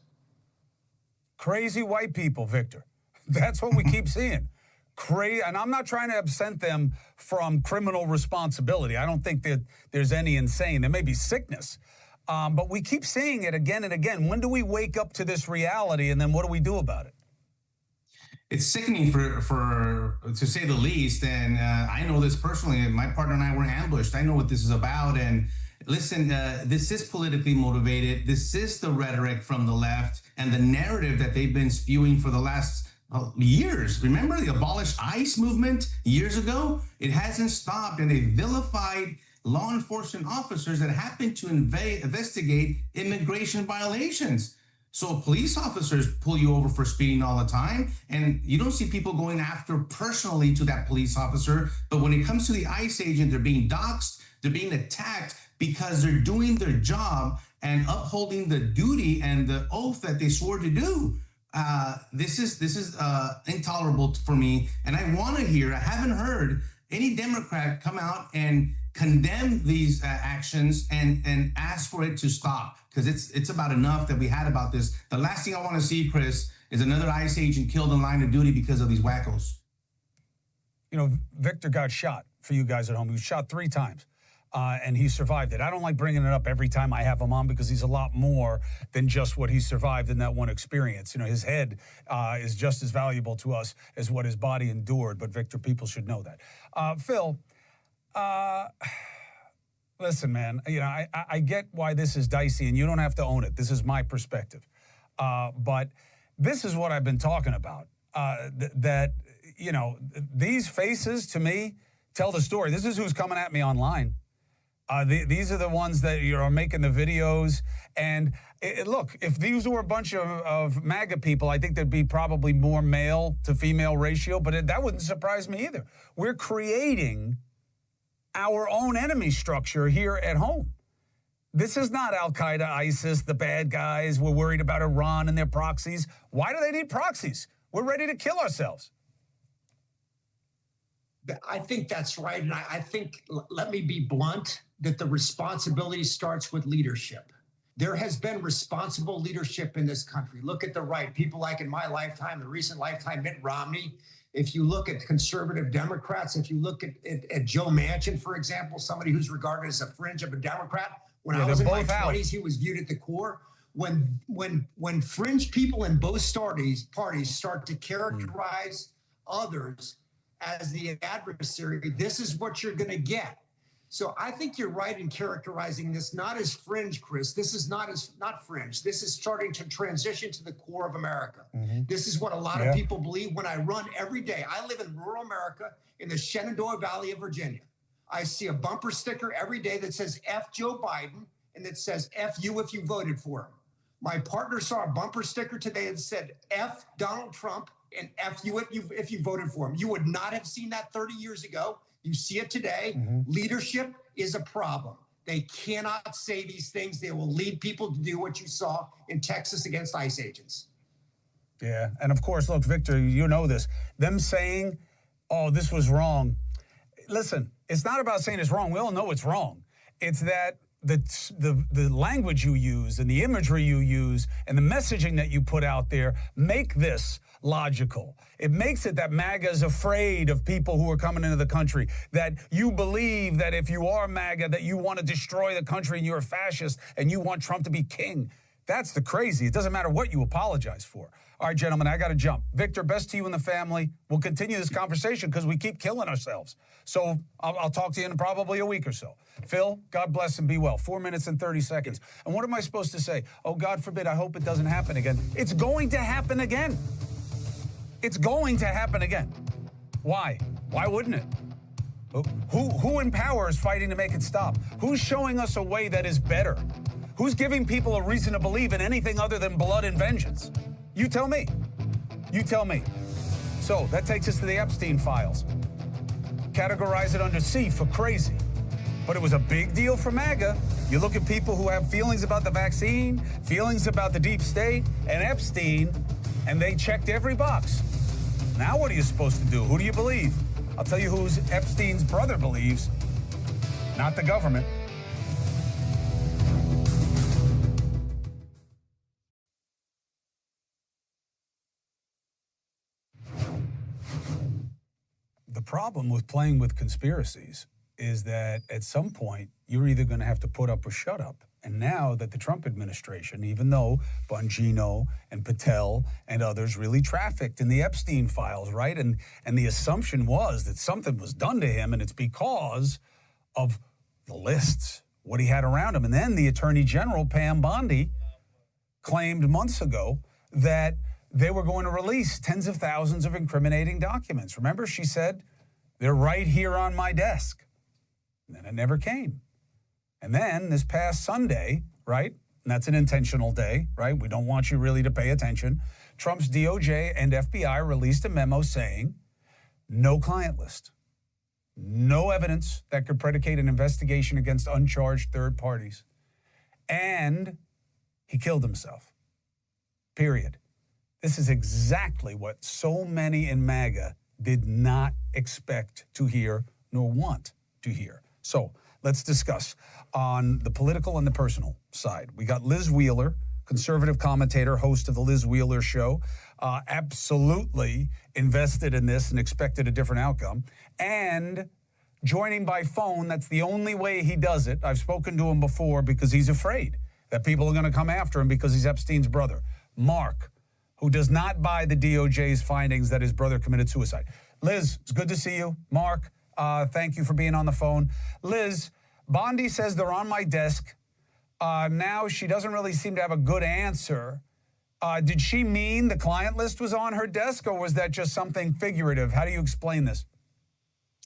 Crazy white people, Victor. That's what we keep seeing. Crazy, and I'm not trying to absent them from criminal responsibility. I don't think that there's any insane. There may be sickness, but we keep seeing it again and again. When do we wake up to this reality, and then what do we do about it? It's sickening for to say the least. And I know this personally. My partner and I were ambushed. I know what this is about. And listen, this is politically motivated. This is the rhetoric from the left and the narrative that they've been spewing for the last years. Remember the Abolish ICE movement years ago? It hasn't stopped, and they vilified law enforcement officers that happen to investigate immigration violations. So police officers pull you over for speeding all the time, and you don't see people going after personally to that police officer. But when it comes to the ICE agent, they're being doxxed, they're being attacked because they're doing their job and upholding the duty and the oath that they swore to do. This is intolerable for me, and I want to hear. I haven't heard any Democrat come out and condemn these actions and ask for it to stop, because it's about enough that we had about this. The last thing I want to see, Chris, is another ICE agent killed in line of duty because of these wackos. You know, Victor got shot, for you guys at home. He was shot 3 times. And he survived it. I don't like bringing it up every time I have him on, because he's a lot more than just what he survived in that one experience. You know, his head is just as valuable to us as what his body endured. But Victor, people should know that. Phil, listen, man, you know, I get why this is dicey, and you don't have to own it. This is my perspective. But this is what I've been talking about, that, you know, these faces to me tell the story. This is who's coming at me online. These are the ones that are making the videos. And look, if these were a bunch of MAGA people, I think there'd be probably more male to female ratio, but that wouldn't surprise me either. We're creating our own enemy structure here at home. This is not Al-Qaeda, ISIS, the bad guys. We're worried about Iran and their proxies. Why do they need proxies? We're ready to kill ourselves. I think that's right. And I think, let me be blunt, that the responsibility starts with leadership. There has been responsible leadership in this country. Look at the right. People like in my lifetime, the recent lifetime, Mitt Romney. If you look at conservative Democrats, if you look at Joe Manchin, for example, somebody who's regarded as a fringe of a Democrat, when I was in my 20s, he was viewed at the core. When fringe people in both parties start to characterize others as the adversary, this is what you're going to get. So I think you're right in characterizing this not as fringe, Chris. This is not fringe. This is starting to transition to the core of America. This is what a lot of people believe. When I run every day, I live in rural America in the Shenandoah Valley of Virginia. I see a bumper sticker every day that says F Joe Biden and that says F you if you voted for him. My partner saw a bumper sticker today that said F Donald Trump and F you if you voted for him. You would not have seen that 30 years ago. You see it today. Leadership is a problem. They cannot say these things. They will lead people to do what you saw in Texas against ICE agents. Yeah, and of course, look, Victor, you know this. Them saying, oh, this was wrong. Listen, it's not about saying it's wrong. We all know it's wrong. It's that the language you use and the imagery you use and the messaging that you put out there make this logical. It makes it that MAGA is afraid of people who are coming into the country, that you believe that if you are MAGA, that you want to destroy the country and you're a fascist and you want Trump to be king. That's the crazy. It doesn't matter what you apologize for. All right, gentlemen, I got to jump. Victor, best to you and the family. We'll continue this conversation because we keep killing ourselves. So I'll talk to you in probably a week or so. Phil, God bless and be well. 4 minutes and 30 seconds. And what am I supposed to say? Oh, God forbid, I hope it doesn't happen again. It's going to happen again. It's going to happen again. Why? Why wouldn't it? Who in power is fighting to make it stop? Who's showing us a way that is better? Who's giving people a reason to believe in anything other than blood and vengeance? You tell me. You tell me. So that takes us to the Epstein files. Categorize it under C for crazy. But it was a big deal for MAGA. You look at people who have feelings about the vaccine, feelings about the deep state, and Epstein, and they checked every box. Now what are you supposed to do? Who do you believe? I'll tell you who Epstein's brother believes. not the government. The problem with playing with conspiracies is that at some point, you're either going to have to put up or shut up. And now that the Trump administration, even though Bongino and Patel and others really trafficked in the Epstein files, right? And the assumption was that something was done to him, and it's because of the lists, what he had around him. And then the Attorney General, Pam Bondi, claimed months ago that they were going to release tens of thousands of incriminating documents. Remember, she said, they're right here on my desk. And then it never came. And then this past Sunday, right, and that's an intentional day, right? We don't want you really to pay attention. Trump's DOJ and FBI released a memo saying, no client list, no evidence that could predicate an investigation against uncharged third parties. And he killed himself, period. This is exactly what so many in MAGA did not expect to hear nor want to hear. So let's discuss on the political and the personal side. We got Liz Wheeler, conservative commentator, host of the Liz Wheeler Show, absolutely invested in this and expected a different outcome. And joining by phone, that's the only way he does it. I've spoken to him before because he's afraid that people are going to come after him because he's Epstein's brother. Mark, who does not buy the DOJ's findings that his brother committed suicide. Liz, it's good to see you. Mark, thank you for being on the phone. Liz, Bondi says they're on my desk. Now she doesn't really seem to have a good answer. Did she mean the client list was on her desk, or was that just something figurative? How do you explain this?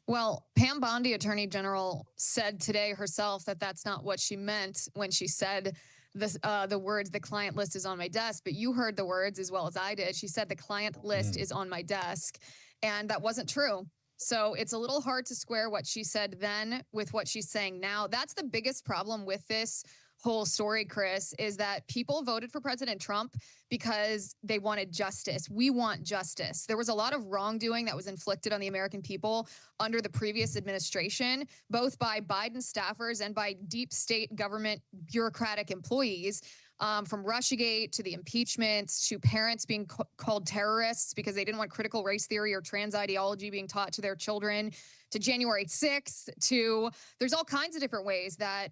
Well, Pam Bondi, Attorney General, said today herself that that's not what she meant when she said the words, the client list is on my desk, but you heard the words as well as I did. She said the client list is on my desk, and that wasn't true. So it's a little hard to square what she said then with what she's saying now. That's the biggest problem with this whole story, Chris, is that people voted for President Trump because they wanted justice. We want justice. There was a lot of wrongdoing that was inflicted on the American people under the previous administration, both by Biden staffers and by deep state government bureaucratic employees. From Russiagate to the impeachments to parents being called terrorists because they didn't want critical race theory or trans ideology being taught to their children, to January 6th, to there's all kinds of different ways that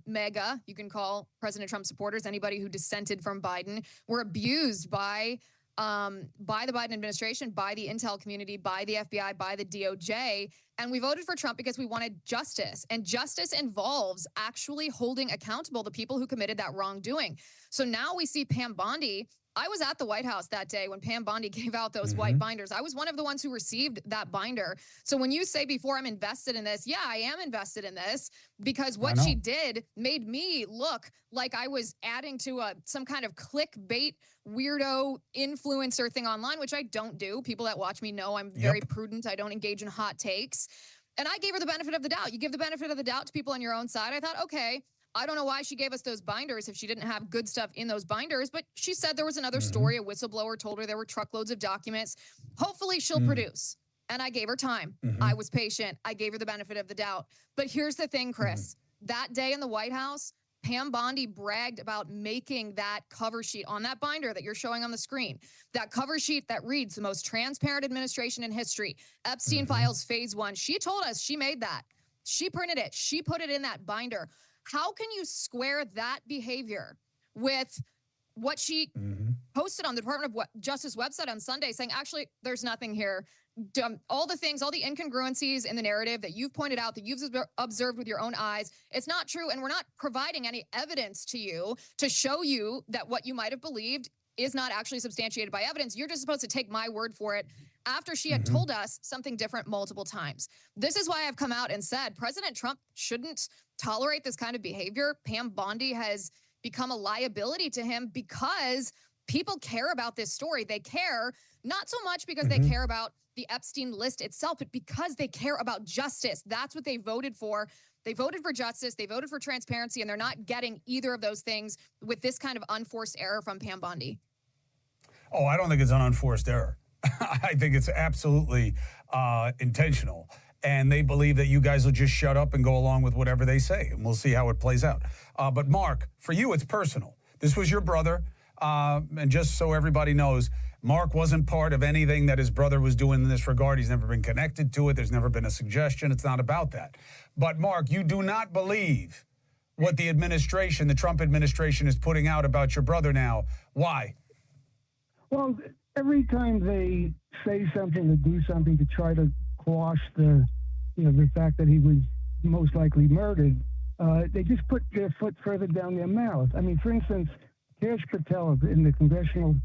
MAGA, you can call President Trump supporters, anybody who dissented from Biden, were abused by the Biden administration, by the intel community, by the FBI, by the DOJ. And we voted for Trump because we wanted justice. And justice involves actually holding accountable the people who committed that wrongdoing. So now we see Pam Bondi. I was at the White House that day when Pam Bondi gave out those white binders. I was one of the ones who received that binder. So when you say before I'm invested in this, yeah, I am invested in this because what she did made me look like I was adding to some kind of clickbait weirdo influencer thing online, which I don't do. People that watch me know I'm very prudent. I don't engage in hot takes. And I gave her the benefit of the doubt. You give the benefit of the doubt to people on your own side. I thought, okay, I don't know why she gave us those binders if she didn't have good stuff in those binders, but she said there was another story. A whistleblower told her there were truckloads of documents. Hopefully she'll produce. And I gave her time. I was patient. I gave her the benefit of the doubt. But here's the thing, Chris. That day in the White House, Pam Bondi bragged about making that cover sheet on that binder that you're showing on the screen. That cover sheet that reads the most transparent administration in history. Epstein Files Phase 1. She told us she made that. She printed it. She put it in that binder. How can you square that behavior with what she posted on the Department of Justice website on Sunday saying, actually, there's nothing here. All the things, all the incongruencies in the narrative that you've pointed out, that you've observed with your own eyes, it's not true. And we're not providing any evidence to you to show you that what you might have believed is not actually substantiated by evidence. You're just supposed to take my word for it after she had told us something different multiple times. This is why I've come out and said President Trump shouldn't tolerate this kind of behavior. Pam Bondi has become a liability to him because people care about this story. They care not so much because they care about the Epstein list itself, but because they care about justice. That's what they voted for. They voted for justice. They voted for transparency, and they're not getting either of those things with this kind of unforced error from Pam Bondi. Oh, I don't think it's an unforced error. I think it's absolutely intentional. and they believe that you guys will just shut up and go along with whatever they say, and we'll see how it plays out. But Mark, for you, it's personal. This was your brother, and just so everybody knows, Mark wasn't part of anything that his brother was doing in this regard. He's never been connected to it. There's never been a suggestion. It's not about that. But Mark, you do not believe what the administration, the Trump administration, is putting out about your brother now. Why? Well, every time they say something or do something to try to quash the fact that he was most likely murdered, they just put their foot further down their mouth. I mean, for instance, Kash Patel in the Congressional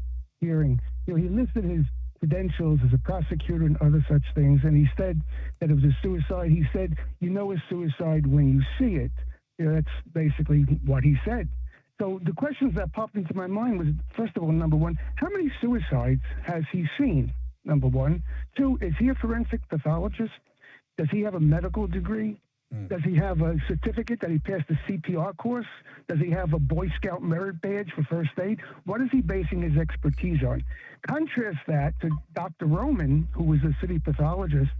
hearing, he listed his credentials as a prosecutor and other such things, and he said that it was a suicide. He said, you know a suicide when you see it. That's basically what he said. So the questions that popped into my mind was, first of all, number one, how many suicides has he seen? Number one. Two, is he a forensic pathologist? Does he have a medical degree? Does he have a certificate that he passed the CPR course? Does he have a Boy Scout merit badge for first aid? What is he basing his expertise on? Contrast that to Dr. Roman, who was a city pathologist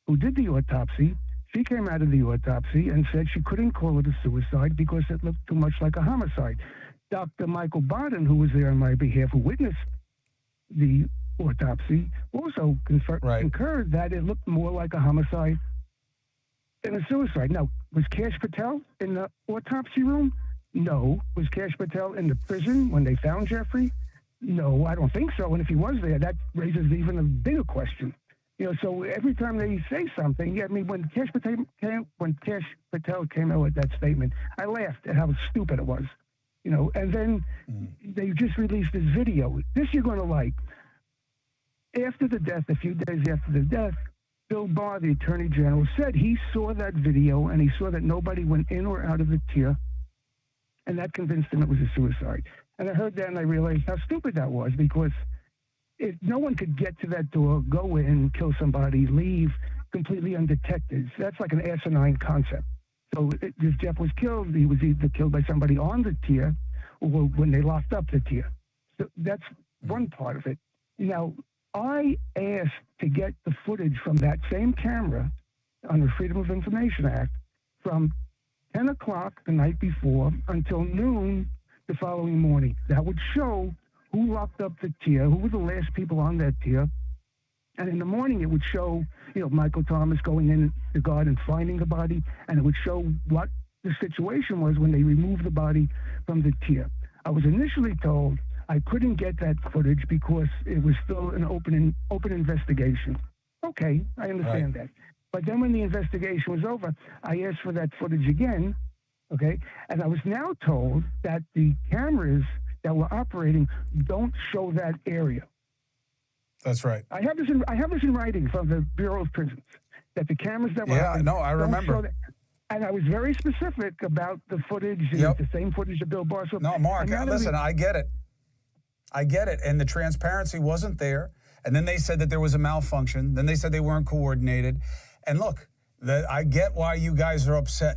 who did the autopsy. She came out of the autopsy and said she couldn't call it a suicide because it looked too much like a homicide. Dr. Michael Bodden, who was there on my behalf, who witnessed the autopsy, also concurred that it looked more like a homicide than a suicide. Now, was Kash Patel in the autopsy room? No. Was Kash Patel in the prison when they found Jeffrey? No, I don't think so. And if he was there, that raises even a bigger question. So every time they say something, I mean, when Kash Patel came out with that statement, I laughed at how stupid it was. And then they just released this video. This you're going to like. After the death, a few days after the death, Bill Barr, the Attorney General, said he saw that video and he saw that nobody went in or out of the tier, and that convinced him it was a suicide. And I heard that and I realized how stupid that was, because no one could get to that door, go in, kill somebody, leave completely undetected. So that's like an asinine concept. So if Jeff was killed, he was either killed by somebody on the tier or when they locked up the tier. So that's one part of it. Now, I asked to get the footage from that same camera on the Freedom of Information Act from 10 o'clock the night before until noon the following morning. That would show who locked up the tier, who were the last people on that tier. And in the morning, it would show, Michael Thomas going in the guard and finding the body, and it would show what the situation was when they removed the body from the tier. I was initially told I couldn't get that footage because it was still an open investigation. Okay, I understand that. But then when the investigation was over, I asked for that footage again, okay? And I was now told that the cameras that were operating don't show that area. That's right. I have this in writing from the Bureau of Prisons, that the cameras that were operating I remember. don't show that. And I was very specific about the footage, and it's the same footage that Bill Barr saw. No, Mark, listen, I get it. I get it. And the transparency wasn't there. And then they said that there was a malfunction. Then they said they weren't coordinated. And look, I get why you guys are upset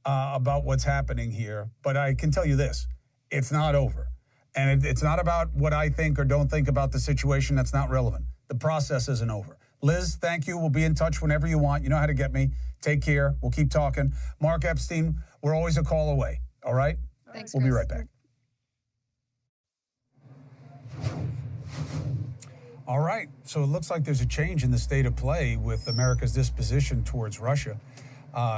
about what's happening here. But I can tell you this, it's not over. And it's not about what I think or don't think about the situation. That's not relevant. The process isn't over. Liz, thank you. We'll be in touch whenever you want. You know how to get me. Take care. We'll keep talking. Mark Epstein, we're always a call away. All right? Thanks, We'll be right back. All right. So it looks like there's a change in the state of play with America's disposition towards Russia.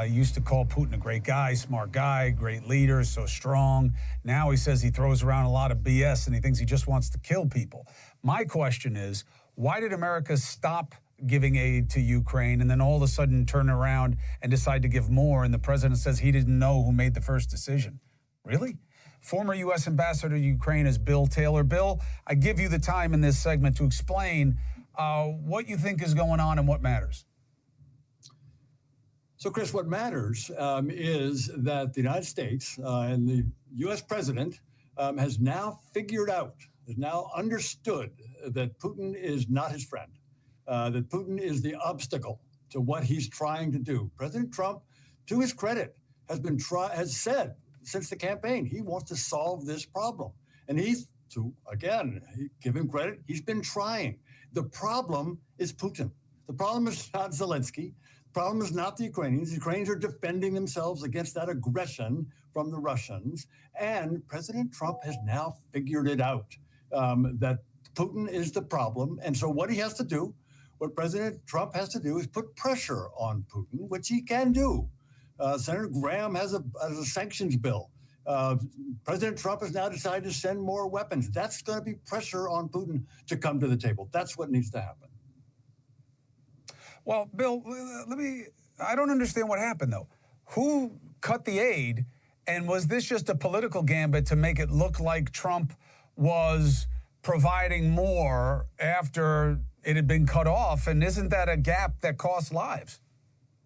Used to call Putin a great guy, smart guy, great leader, so strong. Now he says he throws around a lot of BS and he thinks he just wants to kill people. My question is, why did America stop giving aid to Ukraine and then all of a sudden turn around and decide to give more? And the president says he didn't know who made the first decision. Really? Former U.S. Ambassador to Ukraine is Bill Taylor. Bill, I give you the time in this segment to explain what you think is going on and what matters. So, Chris, what matters is that the United States and the U.S. president has now figured out, has now understood that Putin is not his friend, that Putin is the obstacle to what he's trying to do. President Trump, to his credit, has said since the campaign he wants to solve this problem. And give him credit, he's been trying. The problem is Putin. The problem is not Zelensky. The problem is not the Ukrainians. The Ukrainians are defending themselves against that aggression from the Russians. And President Trump has now figured it out, that Putin is the problem. And so what he has to do, what President Trump has to do is put pressure on Putin, which he can do. Senator Graham has a sanctions bill. President Trump has now decided to send more weapons. That's going to be pressure on Putin to come to the table. That's what needs to happen. Well, Bill, I don't understand what happened, though. Who cut the aid, and was this just a political gambit to make it look like Trump was providing more after it had been cut off? And isn't that a gap that costs lives?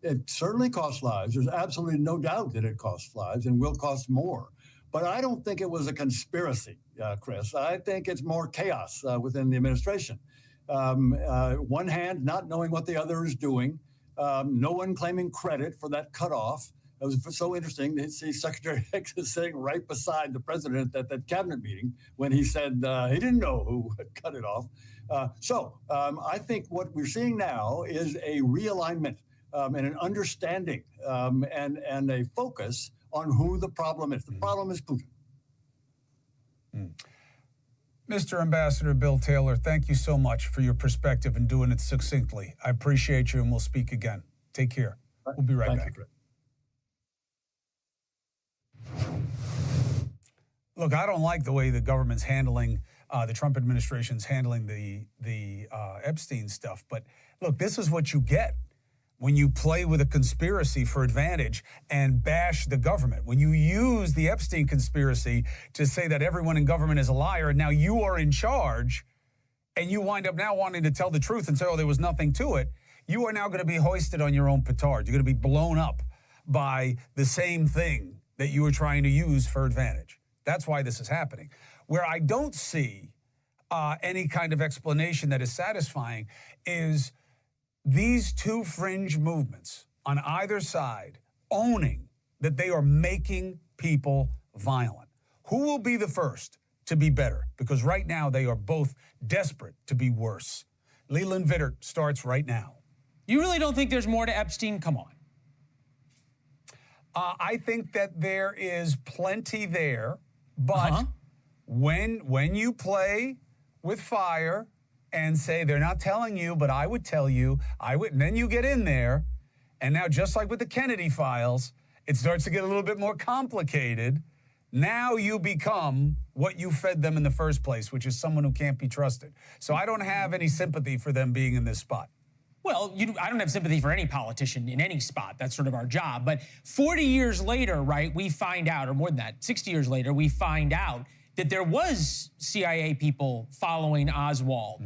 It certainly costs lives. There's absolutely no doubt that it costs lives and will cost more. But I don't think it was a conspiracy, Chris. I think it's more chaos within the administration. One hand not knowing what the other is doing, no one claiming credit for that cutoff. It was so interesting to see Secretary Hicks sitting right beside the president at that cabinet meeting when he said he didn't know who had cut it off. I think what we're seeing now is a realignment and an understanding and a focus on who the problem is. The problem is Putin. Mr. Ambassador Bill Taylor, thank you so much for your perspective and doing it succinctly. I appreciate you, and we'll speak again. Take care. We'll be right back. Look, I don't like the way the government's handling, the Trump administration's handling the Epstein stuff. But look, this is what you get when you play with a conspiracy for advantage and bash the government. When you use the Epstein conspiracy to say that everyone in government is a liar, and now you are in charge, and you wind up now wanting to tell the truth and say, oh, there was nothing to it, you are now going to be hoisted on your own petard. You're going to be blown up by the same thing that you were trying to use for advantage. That's why this is happening. Where I don't see any kind of explanation that is satisfying is these two fringe movements on either side owning that they are making people violent. Who will be the first to be better? Because right now they are both desperate to be worse. Leland Vittert starts right now. You really don't think there's more to Epstein? Come on. I think that there is plenty there, but when you play with fire and say, they're not telling you, but I would tell you, I would, and then you get in there, and now just like with the Kennedy files, it starts to get a little bit more complicated. Now you become what you fed them in the first place, which is someone who can't be trusted. So I don't have any sympathy for them being in this spot. Well, I don't have sympathy for any politician in any spot. That's sort of our job. But 40 years later, right, we find out, or more than that, 60 years later, we find out that there was CIA people following Oswald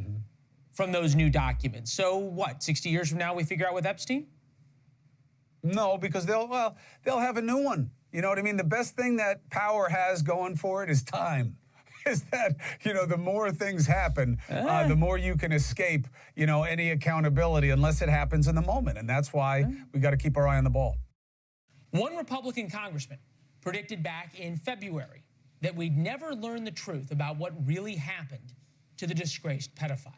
from those new documents. So what, 60 years from now we figure out with Epstein? No, because they'll have a new one. You know what I mean? The best thing that power has going for it is time. Is that, the more things happen, the more you can escape, any accountability unless it happens in the moment. And that's why we got to keep our eye on the ball. One Republican congressman predicted back in February that we'd never learn the truth about what really happened to the disgraced pedophile.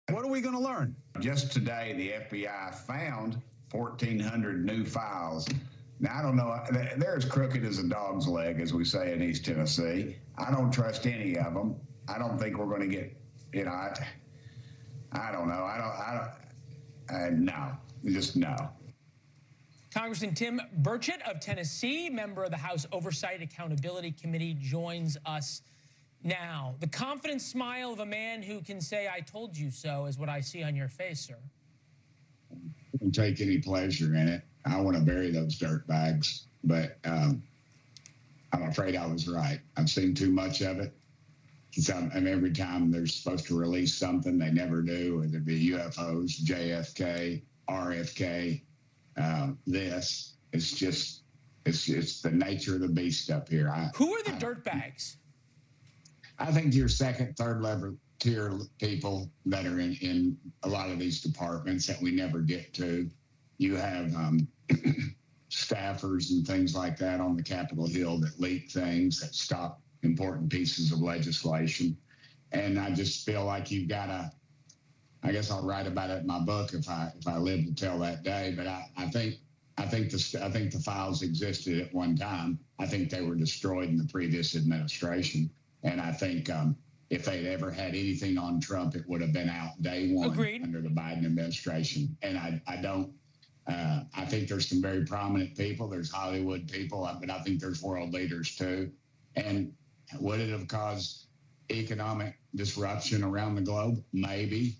What are we going to learn? Just today, the FBI found 1,400 new files. Now, I don't know, they're as crooked as a dog's leg, as we say in East Tennessee. I don't trust any of them. I don't think we're going to get, I don't know. No, just no. Congressman Tim Burchett of Tennessee, member of the House Oversight Accountability Committee, joins us now. The confident smile of a man who can say, I told you so, is what I see on your face, sir. I don't take any pleasure in it. I want to bury those dirt bags, but I'm afraid I was right. I've seen too much of it. And every time they're supposed to release something, they never do, whether it be UFOs, JFK, RFK. It's the nature of the beast up here. Who are the dirt bags? I think your second, third level tier people that are in a lot of these departments that we never get to. You have staffers and things like that on the Capitol Hill that leak things, that stop important pieces of legislation. And I just feel like you've got I guess I'll write about it in my book if I live to tell that day. But I think the files existed at one time. I think they were destroyed in the previous administration, and I think if they'd ever had anything on Trump, it would have been out day one. Agreed. Under the Biden administration. And I think there's some very prominent people. There's Hollywood people, but I think there's world leaders too. And would it have caused economic disruption around the globe? Maybe,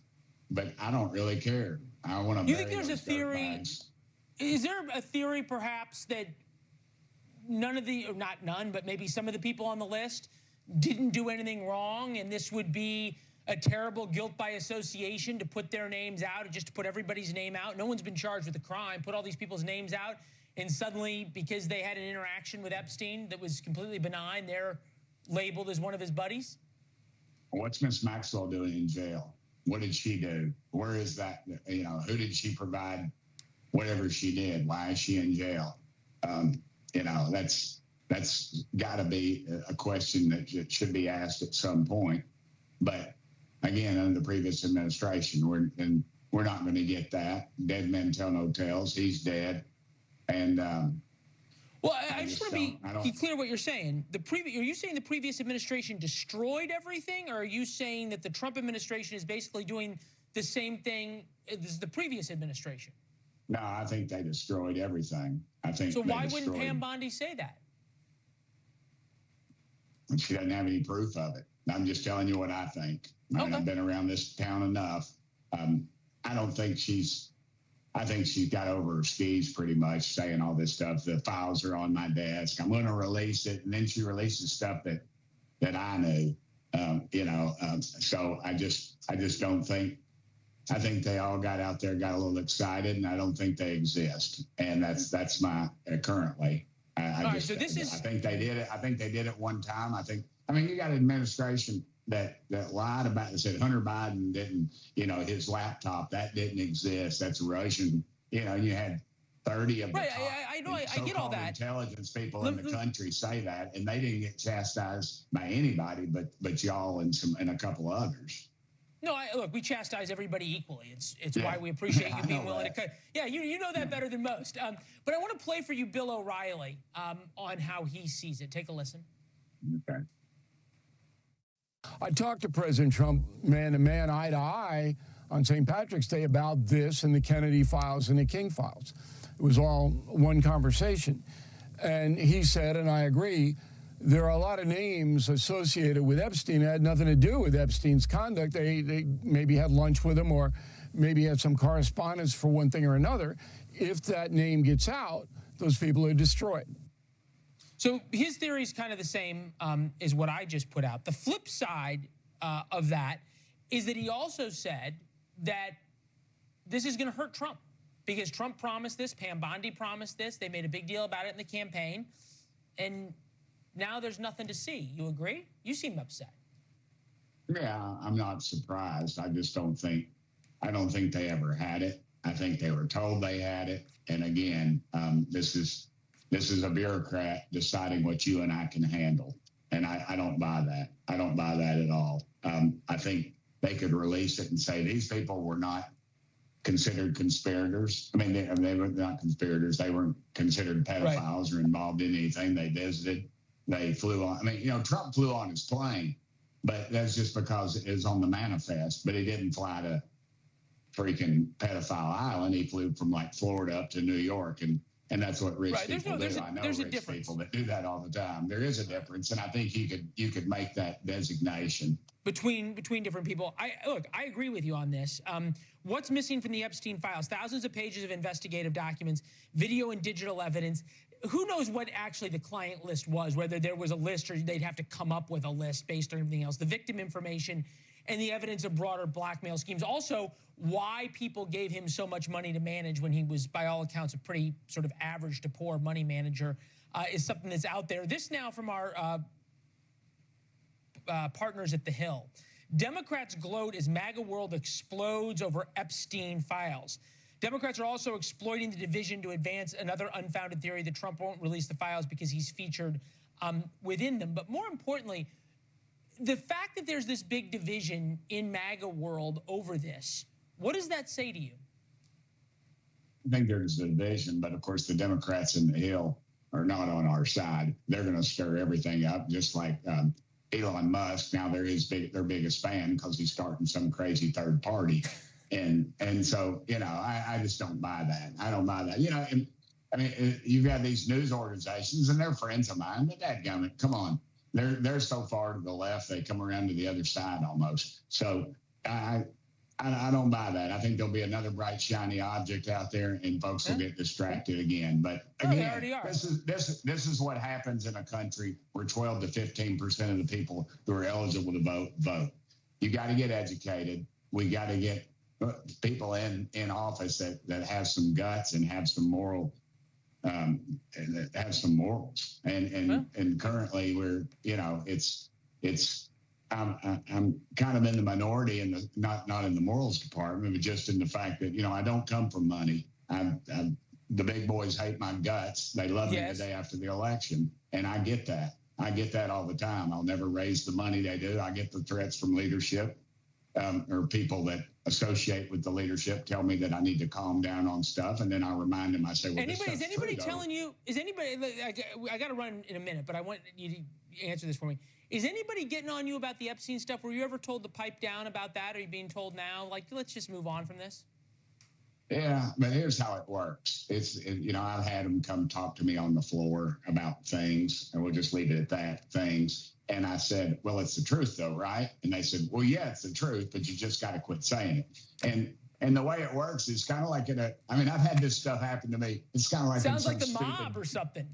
but I don't really care. I want to. You think there's a theory? Is there a theory perhaps that none of the, or not none, but maybe some of the people on the list didn't do anything wrong, and this would be a terrible guilt by association to put their names out, and just to put everybody's name out? No one's been charged with a crime. Put all these people's names out, and suddenly, because they had an interaction with Epstein that was completely benign, they're labeled as one of his buddies? What's Miss Maxwell doing in jail? What did she do? Where is that? You know, who did she provide whatever she did? Why is she in jail? You know, that's got to be a question that should be asked at some point. But again, under the previous administration, we're not going to get that. Dead men tell no tales. He's dead, and well, I just want to be clear what you're saying. Are you saying the previous administration destroyed everything, or are you saying that the Trump administration is basically doing the same thing as the previous administration? No, I think they destroyed everything. I think. So why wouldn't Pam Bondi say that? She doesn't have any proof of it. I'm just telling you what I think. I mean, I've been around this town enough. I don't think I think she's got over her skis pretty much, saying all this stuff. The files are on my desk. I'm going to release it. And then she releases stuff that I knew, you know. So I just don't think, I think they all got out there, got a little excited, and I don't think they exist. And that's my currently. I think they did it. I think they did it one time. I mean, you got an administration that lied about it, said Hunter Biden didn't, you know, his laptop, that didn't exist. That's Russian. You know, you had 30 of the top I get all that. Intelligence people in the country say that, and they didn't get chastised by anybody, but y'all and a couple others. No, look, we chastise everybody equally. It's why we appreciate you being willing to cut. Yeah, you know that better than most. But I want to play for you Bill O'Reilly on how he sees it. Take a listen. Okay. I talked to President Trump man to man, eye to eye, on St. Patrick's Day about this and the Kennedy files and the King files. It was all one conversation. And he said, and I agree, there are a lot of names associated with Epstein that had nothing to do with Epstein's conduct. They maybe had lunch with him or maybe had some correspondence for one thing or another. If that name gets out, those people are destroyed. So his theory is kind of the same as what I just put out. The flip side of that is that he also said that this is going to hurt Trump because Trump promised this, Pam Bondi promised this. They made a big deal about it in the campaign, and now there's nothing to see. You agree? You seem upset. Yeah, I'm not surprised. I just don't think they ever had it. I think they were told they had it. And again, this is a bureaucrat deciding what you and I can handle. And I don't buy that. I don't buy that at all. I think they could release it and say these people were not considered conspirators. I mean, they were not conspirators. They weren't considered pedophiles or involved in anything. They visited. They flew on. I mean, you know, Trump flew on his plane, but that's just because it was on the manifest. But he didn't fly to freaking pedophile island. He flew from like Florida up to New York, and that's what rich people do. I know rich people that do that all the time. There is a difference, and I think you could make that designation between different people. I agree with you on this. What's missing from the Epstein files? Thousands of pages of investigative documents, video and digital evidence. Who knows what actually the client list was, whether there was a list or they'd have to come up with a list based on everything else. The victim information and the evidence of broader blackmail schemes. Also, why people gave him so much money to manage when he was, by all accounts, a pretty sort of average to poor money manager is something that's out there. This now from our partners at The Hill. Democrats gloat as MAGA world explodes over Epstein files. Democrats are also exploiting the division to advance another unfounded theory that Trump won't release the files because he's featured within them. But more importantly, the fact that there's this big division in MAGA world over this What does that say to you? I think there's a division, but of course the Democrats in the Hill are not on our side. They're going to stir everything up, just like Elon Musk. Now they're their biggest fan because he's starting some crazy third party, and so I just don't buy that. I don't buy that. I mean, you've got these news organizations, and they're friends of mine, but dadgummit, come on, they're so far to the left they come around to the other side almost. So I don't buy that. I think there'll be another bright, shiny object out there, and folks will get distracted again. But again, this is what happens in a country where 12 to 15% of the people who are eligible to vote. You got to get educated. We got to get people in office that have some guts and have some moral, and that have some morals. And currently we're I'm kind of in the minority in the not in the morals department, but just in the fact that I don't come from money. The big boys hate my guts. They love me the day after the election, and I get that. I get that all the time. I'll never raise the money they do. I get the threats from leadership or people that associate with the leadership tell me that I need to calm down on stuff, and then I remind them. I say, "Well, is anybody telling you? Is anybody? I got to run in a minute, but I want you to answer this for me. Is anybody getting on you about the Epstein stuff? Were you ever told to pipe down about that? Are you being told now, like, let's just move on from this? Yeah, but here's how it works. I've had them come talk to me on the floor about things, and we'll just leave it at that, things. And I said, well, it's the truth though, right? And they said, well, yeah, it's the truth, but you just got to quit saying it. And the way it works is kind of like I've had this stuff happen to me. It's kind of like sounds like the mob or something.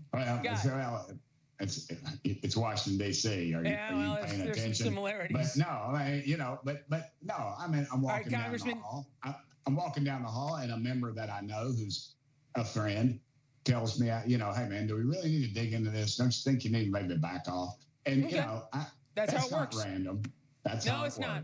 It's Washington D.C. Are you paying attention? There's some similarities. But no, but no. I mean, I'm walking down the hall. I'm walking down the hall, and a member that I know, who's a friend, tells me, hey man, do we really need to dig into this? Don't you think you need to maybe back off? And that's how it works. Not random. That's how it's not.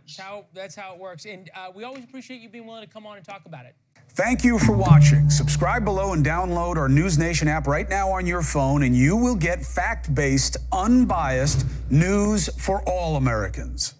That's how it works. And we always appreciate you being willing to come on and talk about it. Thank you for watching. Subscribe below and download our News Nation app right now on your phone, and you will get fact-based, unbiased news for all Americans.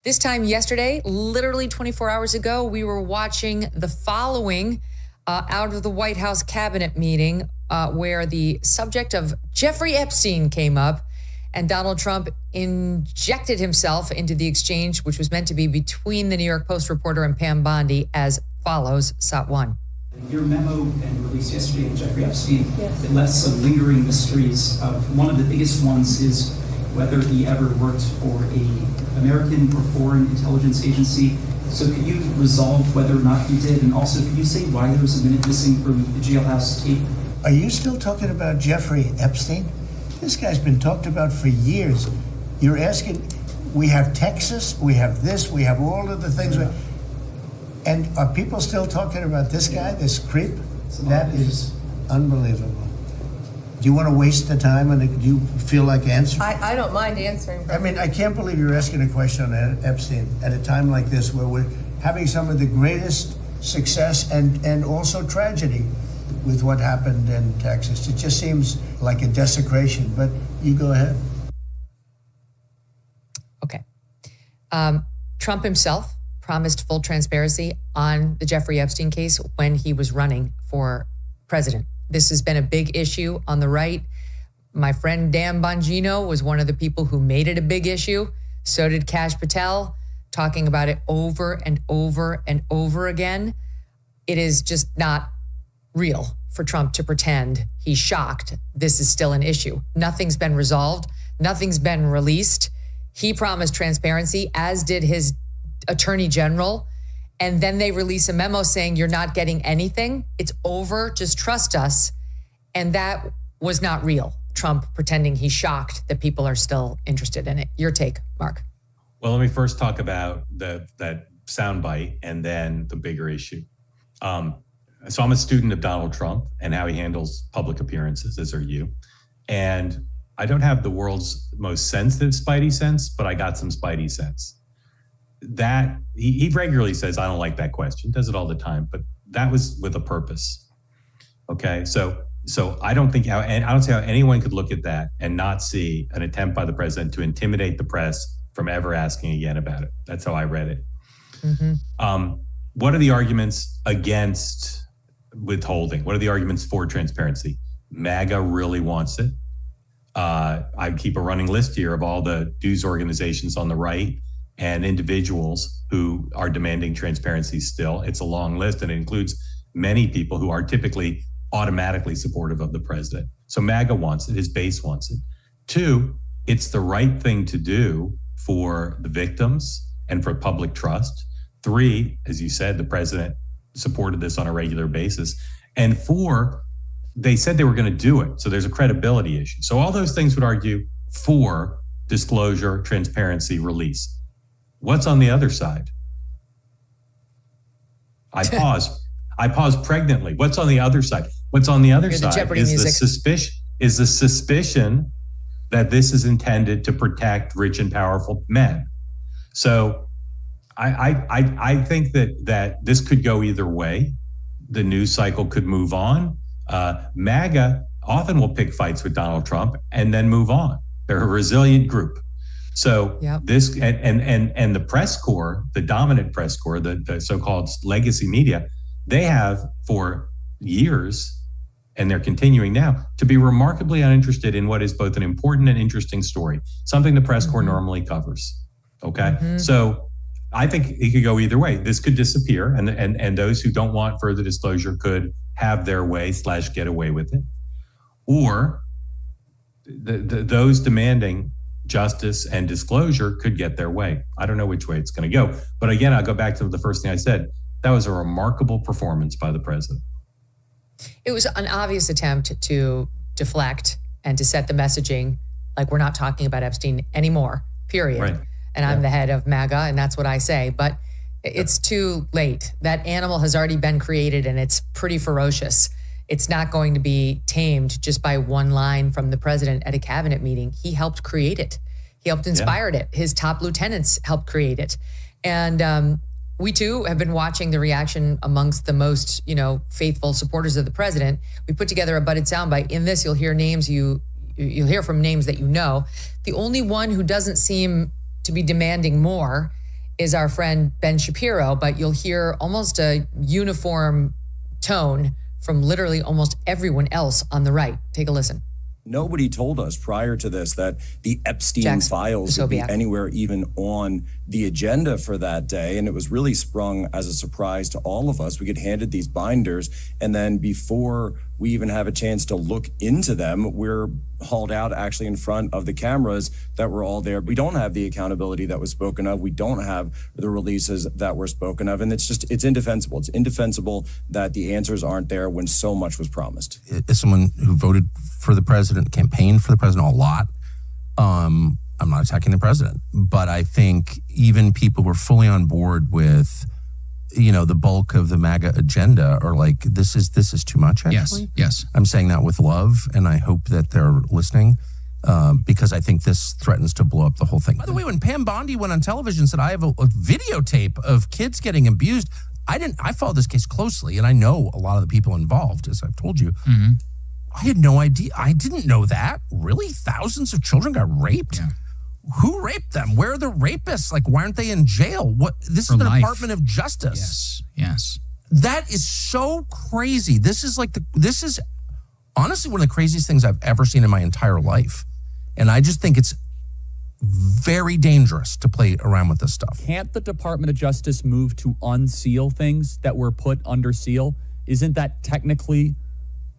This time yesterday, literally 24 hours ago, we were watching the following out of the White House cabinet meeting where the subject of Jeffrey Epstein came up, and Donald Trump injected himself into the exchange, which was meant to be between the New York Post reporter and Pam Bondi, as follows. Shot one. Your memo and release yesterday of Jeffrey Epstein, it left some lingering mysteries. One of the biggest ones is whether he ever worked for an American or foreign intelligence agency. So could you resolve whether or not he did? And also, could you say why there was a minute missing from the jailhouse tape? Are you still talking about Jeffrey Epstein? This guy's been talked about for years. You're asking, we have Texas, we have this, we have all of the things. And are people still talking about this guy, this creep? That is unbelievable. Do you want to waste the time, and do you feel like answering? I don't mind answering. I mean, I can't believe you're asking a question on Epstein at a time like this where we're having some of the greatest success and also tragedy with what happened in Texas. It just seems like a desecration, but you go ahead. Okay. Trump himself promised full transparency on the Jeffrey Epstein case when he was running for president. This has been a big issue on the right. My friend Dan Bongino was one of the people who made it a big issue. So did Kash Patel, talking about it over and over and over again. It is just not real for Trump to pretend he's shocked this is still an issue. Nothing's been resolved. Nothing's been released. He promised transparency, as did his attorney general. And then they release a memo saying you're not getting anything. It's over. Just trust us. And that was not real. Trump pretending he's shocked that people are still interested in it. Your take, Mark. Well, let me first talk about that soundbite and then the bigger issue. So I'm a student of Donald Trump and how he handles public appearances, as are you. And I don't have the world's most sensitive spidey sense, but I got some spidey sense. That he regularly says, I don't like that question, does it all the time, but that was with a purpose. Okay, so So I don't see how anyone could look at that and not see an attempt by the president to intimidate the press from ever asking again about it. That's how I read it. Mm-hmm. What are the arguments against withholding? What are the arguments for transparency? MAGA really wants it. I keep a running list here of all the news organizations on the right and individuals who are demanding transparency still. It's a long list, and it includes many people who are typically automatically supportive of the president. So MAGA wants it, his base wants it. 2, it's the right thing to do for the victims and for public trust. 3, as you said, the president supported this on a regular basis. And 4, they said they were going to do it. So there's a credibility issue. So all those things would argue for disclosure, transparency, release. What's on the other side? I pause pregnantly. What's on the other side? What's on the other side is the suspicion that this is intended to protect rich and powerful men. So I think that this could go either way. The news cycle could move on. MAGA often will pick fights with Donald Trump and then move on. They're a resilient group. So this and the press corps, the dominant press corps, the so-called legacy media, they have for years, and they're continuing now, to be remarkably uninterested in what is both an important and interesting story, something the press corps normally covers. Okay. So I think it could go either way. This could disappear, and those who don't want further disclosure could have their way / get away with it. Or those demanding justice and disclosure could get their way. I don't know which way it's going to go. But again, I'll go back to the first thing I said. That was a remarkable performance by the president. It was an obvious attempt to deflect and to set the messaging like we're not talking about Epstein anymore, period. Right. And I'm the head of MAGA, and that's what I say. But it's too late. That animal has already been created, and it's pretty ferocious. It's not going to be tamed just by one line from the president at a cabinet meeting. He helped create it. He helped inspire it. His top lieutenants helped create it. And we too have been watching the reaction amongst the most, faithful supporters of the president. We put together a budded soundbite. In this, you'll hear names you'll hear from names that you know. The only one who doesn't seem to be demanding more is our friend Ben Shapiro, but you'll hear almost a uniform tone from literally almost everyone else on the right. Take a listen. Nobody told us prior to this that the Epstein files would be anywhere even on the agenda for that day. And it was really sprung as a surprise to all of us. We get handed these binders, and then before we even have a chance to look into them, we're hauled out actually in front of the cameras that were all there. We don't have the accountability that was spoken of. We don't have the releases that were spoken of. And it's indefensible. It's indefensible that the answers aren't there when so much was promised. As someone who voted for the president, campaigned for the president a lot, I'm not attacking the president, but I think even people who are fully on board with the bulk of the MAGA agenda are like, this is too much, actually. Yes. I'm saying that with love, and I hope that they're listening, because I think this threatens to blow up the whole thing. By the way, when Pam Bondi went on television and said, I have a videotape of kids getting abused, I followed this case closely, and I know a lot of the people involved, as I've told you. Mm-hmm. I had no idea. I didn't know that. Really? Thousands of children got raped? Yeah. Who raped them? Where are the rapists? Like, why aren't they in jail? This is the Department of Justice. Yes. That is so crazy. This is honestly one of the craziest things I've ever seen in my entire life. And I just think it's very dangerous to play around with this stuff. Can't the Department of Justice move to unseal things that were put under seal? Isn't that technically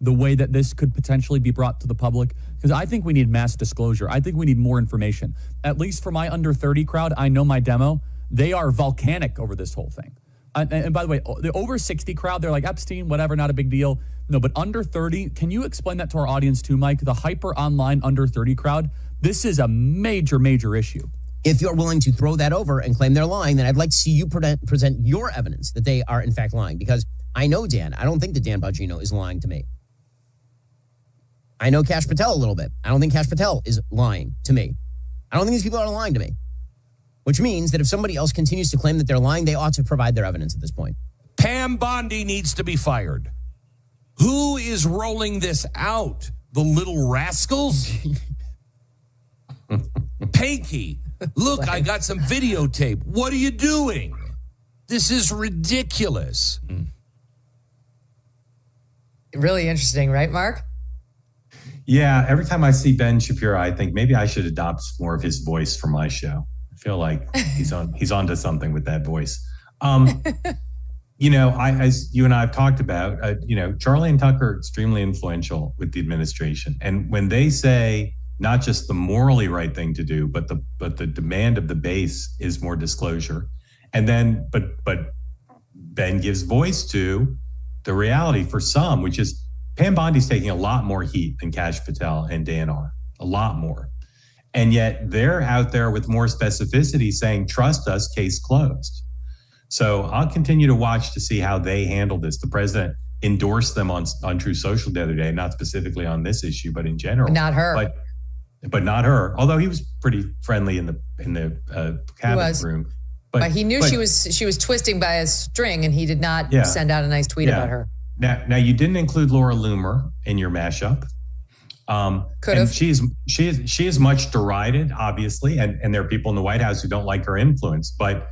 the way that this could potentially be brought to the public? Because I think we need mass disclosure. I think we need more information. At least for my under 30 crowd, I know my demo, they are volcanic over this whole thing. And by the way, the over 60 crowd, they're like, Epstein, whatever, not a big deal. No, but under 30, can you explain that to our audience too, Mike? The hyper online under 30 crowd, this is a major, major issue. If you're willing to throw that over and claim they're lying, then I'd like to see you present your evidence that they are in fact lying. Because I know Dan. I don't think that Dan Bongino is lying to me. I know Kash Patel a little bit. I don't think Kash Patel is lying to me. I don't think these people are lying to me. Which means that if somebody else continues to claim that they're lying, they ought to provide their evidence at this point. Pam Bondi needs to be fired. Who is rolling this out? The little rascals? Panky, look, I got some videotape. What are you doing? This is ridiculous. Really interesting, right, Mark? Yeah, every time I see Ben Shapiro, I think maybe I should adopt more of his voice for my show. I feel like he's onto something with that voice. As you and I have talked about, Charlie and Tucker are extremely influential with the administration. And when they say not just the morally right thing to do, but the demand of the base is more disclosure. And then, but Ben gives voice to the reality for some, which is Pam Bondi's taking a lot more heat than Kash Patel and DNR, a lot more. And yet they're out there with more specificity saying, trust us, case closed. So I'll continue to watch to see how they handle this. The president endorsed them on True Social the other day, not specifically on this issue, but in general. Not her. But not her. Although he was pretty friendly in the cabinet room. But he knew she was twisting by a string, and he did not send out a nice tweet about her. Now you didn't include Laura Loomer in your mashup. Could have. She is much derided, obviously, and there are people in the White House who don't like her influence, but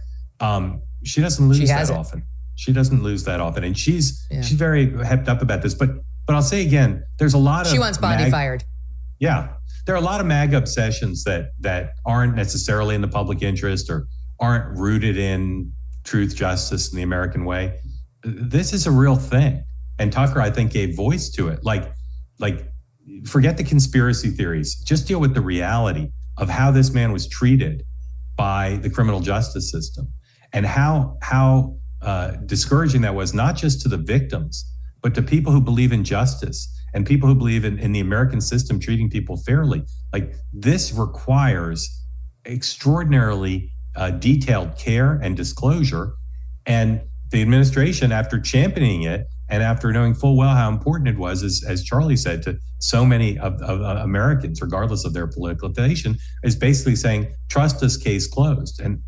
she doesn't lose that often. She doesn't lose that often, and she's very hepped up about this. But I'll say again, there's a lot of she wants Bondi fired. Yeah, there are a lot of MAGA obsessions that aren't necessarily in the public interest or aren't rooted in truth, justice, and the American way. This is a real thing, and Tucker, I think, gave voice to it. Like, forget the conspiracy theories. Just deal with the reality of how this man was treated by the criminal justice system, and how discouraging that was, not just to the victims, but to people who believe in justice and people who believe in the American system treating people fairly. Like, this requires extraordinarily detailed care and disclosure. And the administration, after championing it and after knowing full well how important it was, as Charlie said, to so many of Americans, regardless of their political affiliation, is basically saying, trust us, case closed. And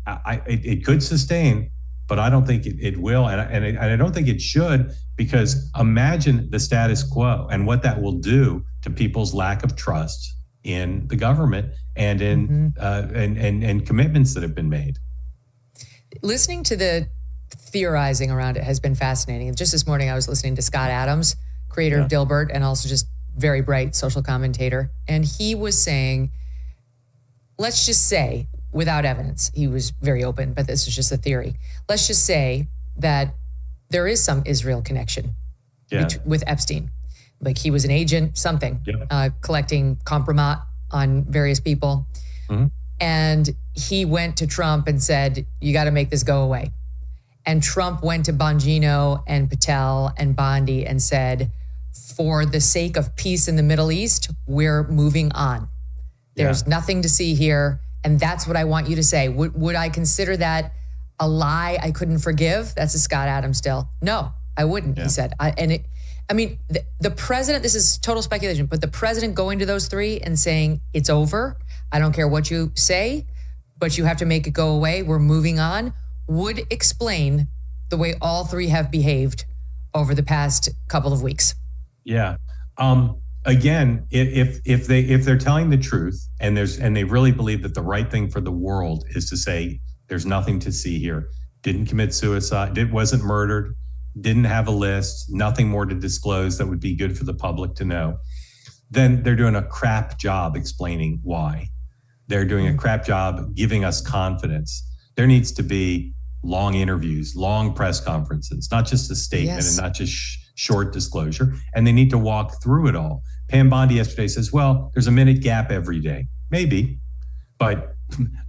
it could sustain, but I don't think it will. And I don't think it should, because imagine the status quo and what that will do to people's lack of trust in the government and in and commitments that have been made. Listening to the theorizing around it has been fascinating. Just this morning, I was listening to Scott Adams, creator of Dilbert, and also just very bright social commentator. And he was saying, let's just say, without evidence, he was very open, but this is just a theory. Let's just say that there is some Israel connection with Epstein. Like, he was an agent, something, collecting compromat on various people. Mm-hmm. And he went to Trump and said, you got to make this go away. And Trump went to Bongino and Patel and Bondi and said, for the sake of peace in the Middle East, we're moving on. There's nothing to see here. And that's what I want you to say. Would I consider that a lie I couldn't forgive? That's a Scott Adams still. No, I wouldn't, he said. The president, this is total speculation, but the president going to those three and saying, it's over, I don't care what you say, but you have to make it go away, we're moving on, would explain the way all three have behaved over the past couple of weeks. Yeah. Again, if they're telling the truth and they really believe that the right thing for the world is to say there's nothing to see here, didn't commit suicide, wasn't murdered, didn't have a list, nothing more to disclose that would be good for the public to know, then they're doing a crap job explaining why. They're doing a crap job giving us confidence. There needs to be long interviews, long press conferences, not just a statement and not just short disclosure. And they need to walk through it all. Pam Bondi yesterday says, well, there's a minute gap every day. Maybe, but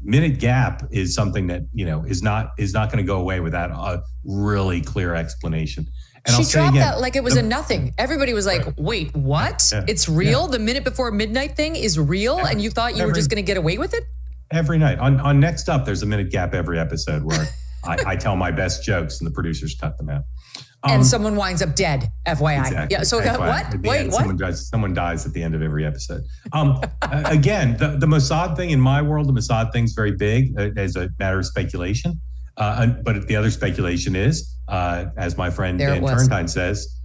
minute gap is something that, is not going to go away without a really clear explanation. And she dropped that like it was a nothing. Everybody was like, wait, what? Yeah. It's real? The minute before midnight thing is real? And you thought you were just going to get away with it? Every night. On Next Up, there's a minute gap every episode where I tell my best jokes and the producers cut them out. And someone winds up dead, FYI. Exactly. Yeah. So what? Wait, what? Someone dies at the end of every episode. Again, the Mossad thing in my world, the Mossad thing's very big as a matter of speculation. But the other speculation is, as my friend Dan Turrentine says,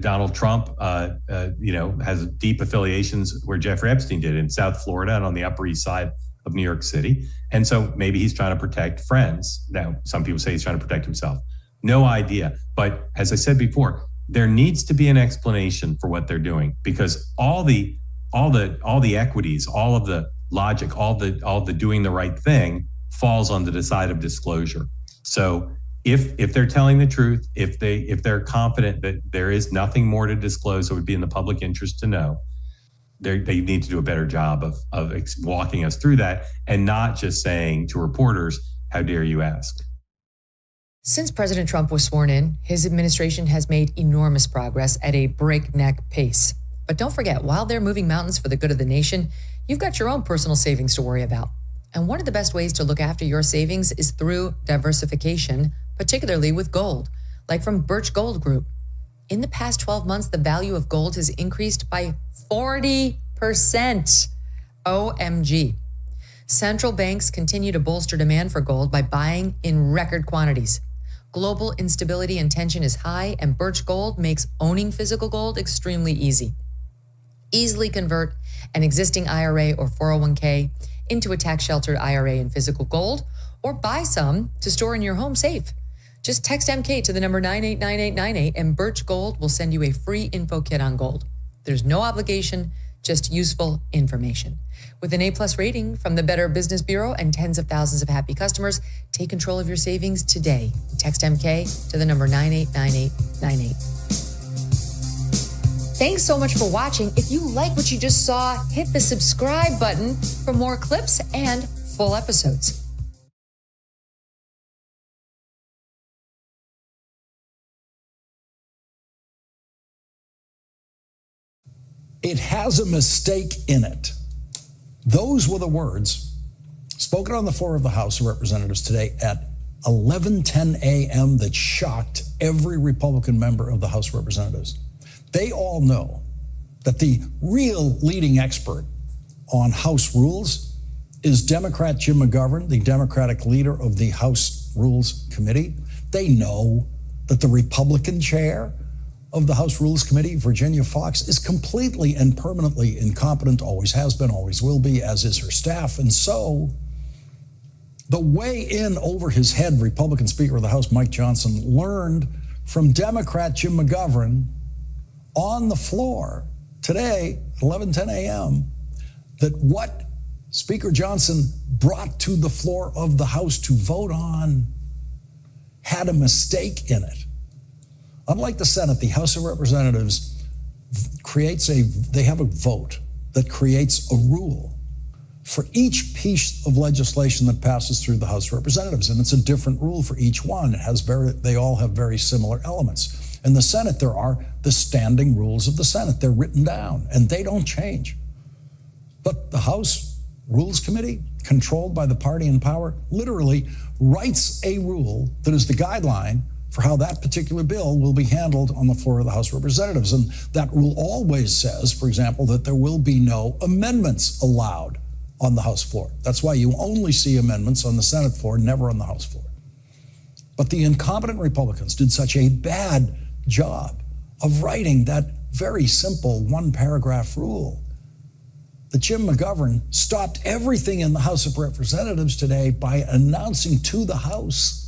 Donald Trump, has deep affiliations where Jeffrey Epstein did in South Florida and on the Upper East Side of New York City. And so maybe he's trying to protect friends. Now, some people say he's trying to protect himself. No idea. But as I said before, there needs to be an explanation for what they're doing, because all the equities, all of the logic, all the doing the right thing falls on the side of disclosure. So if they're telling the truth, if they're confident that there is nothing more to disclose that would be in the public interest to know, they need to do a better job of walking us through that, and not just saying to reporters, "How dare you ask?" Since President Trump was sworn in, his administration has made enormous progress at a breakneck pace. But don't forget, while they're moving mountains for the good of the nation, you've got your own personal savings to worry about. And one of the best ways to look after your savings is through diversification, particularly with gold, like from Birch Gold Group. In the past 12 months, the value of gold has increased by 40%. OMG. Central banks continue to bolster demand for gold by buying in record quantities. Global instability and tension is high, and Birch Gold makes owning physical gold extremely easy. Easily convert an existing IRA or 401k into a tax-sheltered IRA in physical gold, or buy some to store in your home safe. Just text MK to the number 989898 and Birch Gold will send you a free info kit on gold. There's no obligation, just useful information. With an A+ rating from the Better Business Bureau and tens of thousands of happy customers, take control of your savings today. Text MK to the number 989898. Thanks so much for watching. If you like what you just saw, hit the subscribe button for more clips and full episodes. It has a mistake in it. Those were the words spoken on the floor of the House of Representatives today at 11:10 a.m. that shocked every Republican member of the House of Representatives. They all know that the real leading expert on House rules is Democrat Jim McGovern, the Democratic leader of the House Rules Committee. They know that the Republican chair of the House Rules Committee, Virginia Fox, is completely and permanently incompetent, always has been, always will be, as is her staff. And so the way in over his head Republican Speaker of the House, Mike Johnson, learned from Democrat Jim McGovern on the floor today, 11:10 a.m., that what Speaker Johnson brought to the floor of the House to vote on had a mistake in it. Unlike the Senate, the House of Representatives they have a vote that creates a rule for each piece of legislation that passes through the House of Representatives, and it's a different rule for each one. They all have very similar elements. In the Senate, there are the standing rules of the Senate. They're written down, and they don't change. But the House Rules Committee, controlled by the party in power, literally writes a rule that is the guideline for how that particular bill will be handled on the floor of the House of Representatives. And that rule always says, for example, that there will be no amendments allowed on the House floor. That's why you only see amendments on the Senate floor, never on the House floor. But the incompetent Republicans did such a bad job of writing that very simple one-paragraph rule that Jim McGovern stopped everything in the House of Representatives today by announcing to the House,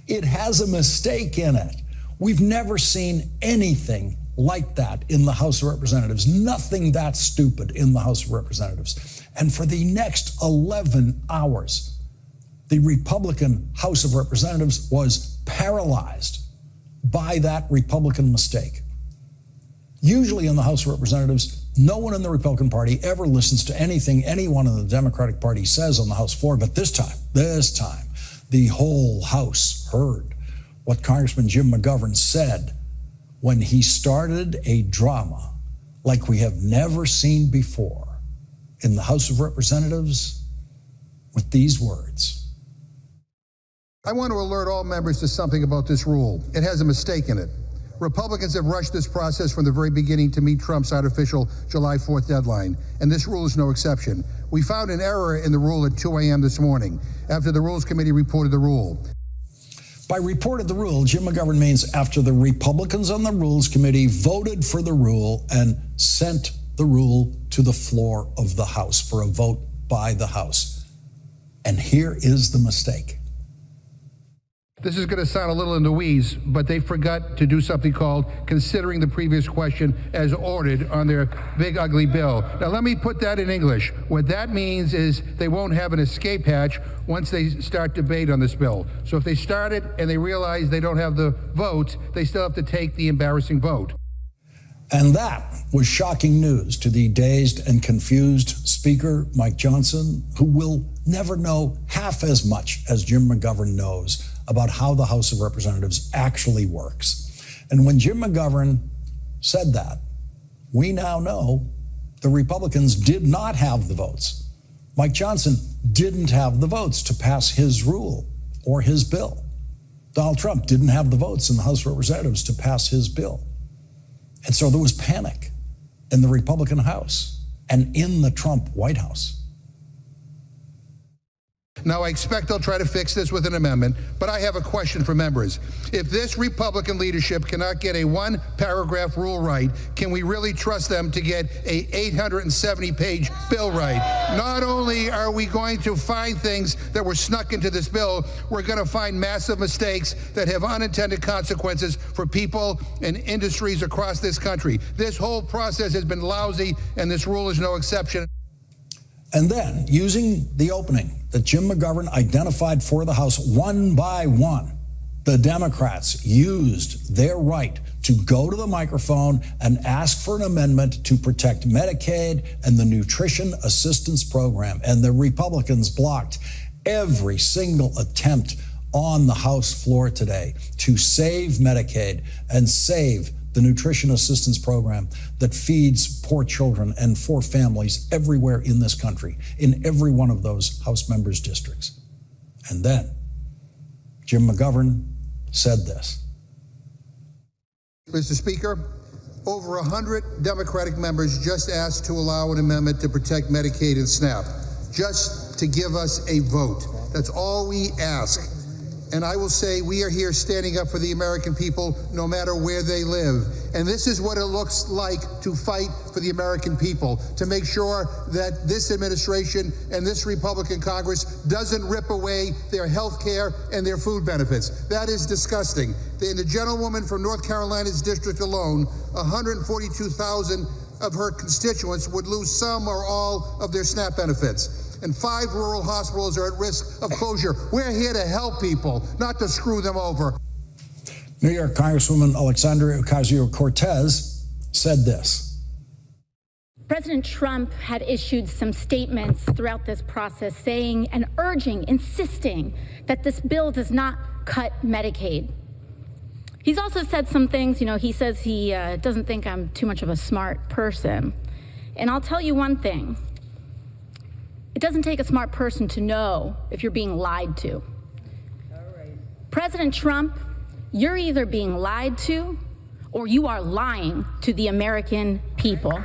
it has a mistake in it. We've never seen anything like that in the House of Representatives, nothing that stupid in the House of Representatives. And for the next 11 hours, the Republican House of Representatives was paralyzed by that Republican mistake. Usually in the House of Representatives, no one in the Republican Party ever listens to anything anyone in the Democratic Party says on the House floor. But this time, the whole House heard what Congressman Jim McGovern said when he started a drama like we have never seen before in the House of Representatives with these words. I want to alert all members to something about this rule. It has a mistake in it. Republicans have rushed this process from the very beginning to meet Trump's artificial July 4th deadline, and this rule is no exception. We found an error in the rule at 2 a.m. this morning after the Rules Committee reported the rule. By reported the rule, Jim McGovern means after the Republicans on the Rules Committee voted for the rule and sent the rule to the floor of the House for a vote by the House. And here is the mistake. This is going to sound a little in the weeds, but they forgot to do something called considering the previous question as ordered on their big ugly bill. Now let me put that in English. What that means is they won't have an escape hatch once they start debate on this bill. So if they start it and they realize they don't have the votes, they still have to take the embarrassing vote. And that was shocking news to the dazed and confused Speaker Mike Johnson, who will never know half as much as Jim McGovern knows about how the House of Representatives actually works. And when Jim McGovern said that, we now know the Republicans did not have the votes. Mike Johnson didn't have the votes to pass his rule or his bill. Donald Trump didn't have the votes in the House of Representatives to pass his bill. And so there was panic in the Republican House and in the Trump White House. Now, I expect they'll try to fix this with an amendment, but I have a question for members. If this Republican leadership cannot get a one-paragraph rule right, can we really trust them to get a 870-page bill right? Not only are we going to find things that were snuck into this bill, we're going to find massive mistakes that have unintended consequences for people and industries across this country. This whole process has been lousy, and this rule is no exception. And then, using the opening that Jim McGovern identified for the House one by one, the Democrats used their right to go to the microphone and ask for an amendment to protect Medicaid and the Nutrition Assistance Program. And the Republicans blocked every single attempt on the House floor today to save Medicaid and save the Nutrition Assistance Program that feeds poor children and poor families everywhere in this country, in every one of those House members' districts. And then Jim McGovern said this. Mr. Speaker, over 100 Democratic members just asked to allow an amendment to protect Medicaid and SNAP, just to give us a vote. That's all we ask. And I will say we are here standing up for the American people no matter where they live. And this is what it looks like to fight for the American people, to make sure that this administration and this Republican Congress doesn't rip away their health care and their food benefits. That is disgusting. And the gentlewoman from North Carolina's district alone, 142,000 of her constituents would lose some or all of their SNAP benefits. And 5 rural hospitals are at risk of closure. We're here to help people, not to screw them over. New York Congresswoman Alexandria Ocasio-Cortez said this. President Trump had issued some statements throughout this process saying and urging, insisting that this bill does not cut Medicaid. He's also said some things, he says he doesn't think I'm too much of a smart person. And I'll tell you one thing. It doesn't take a smart person to know if you're being lied to. All right. President Trump, you're either being lied to or you are lying to the American people.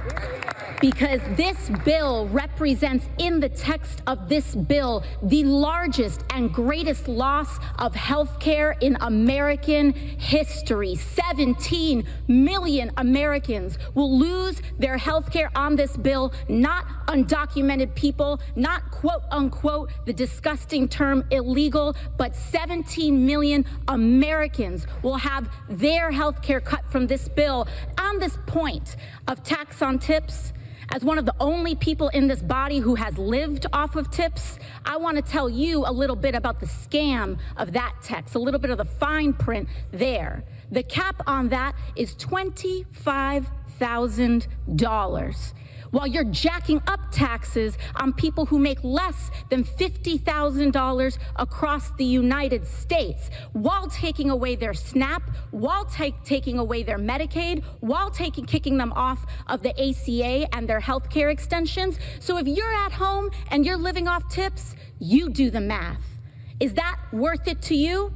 Because this bill represents, in the text of this bill, the largest and greatest loss of health care in American history. 17 million Americans will lose their health care on this bill, not undocumented people, not quote unquote the disgusting term illegal, but 17 million Americans will have their health care cut from this bill. On this point of tax on tips, as one of the only people in this body who has lived off of tips, I want to tell you a little bit about the scam of that text, a little bit of the fine print there. The cap on that is $25,000. While you're jacking up taxes on people who make less than $50,000 across the United States, while taking away their SNAP, while taking away their Medicaid, while kicking them off of the ACA and their health care extensions. So if you're at home and you're living off tips, you do the math. Is that worth it to you?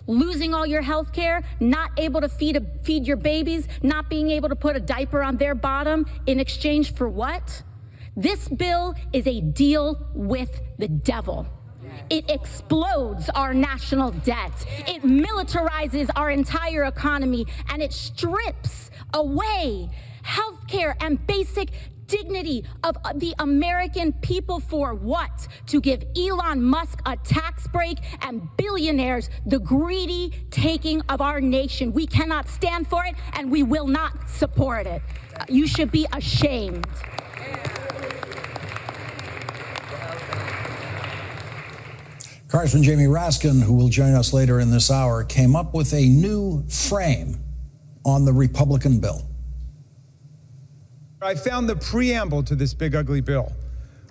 Losing all your health care, not able to feed your babies, not being able to put a diaper on their bottom in exchange for what? This bill is a deal with the devil. It explodes our national debt. It militarizes our entire economy, and it strips away healthcare and basic dignity of the American people. For what? To give Elon Musk a tax break and billionaires the greedy taking of our nation. We cannot stand for it, and we will not support it. You should be ashamed. Congressman Jamie Raskin, who will join us later in this hour, came up with a new frame on the Republican bill. I found the preamble to this big, ugly bill.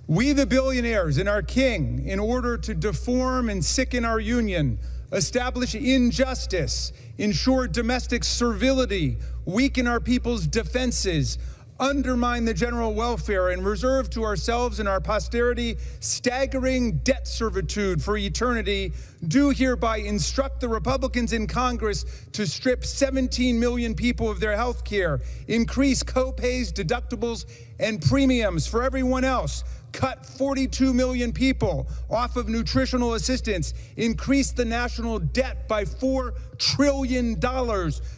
We, the billionaires, and our king, in order to deform and sicken our union, establish injustice, ensure domestic servility, weaken our people's defenses, undermine the general welfare, and reserve to ourselves and our posterity staggering debt servitude for eternity, do hereby instruct the Republicans in Congress to strip 17 million people of their health care, increase co-pays, deductibles, and premiums for everyone else, cut 42 million people off of nutritional assistance, increase the national debt by $4 trillion,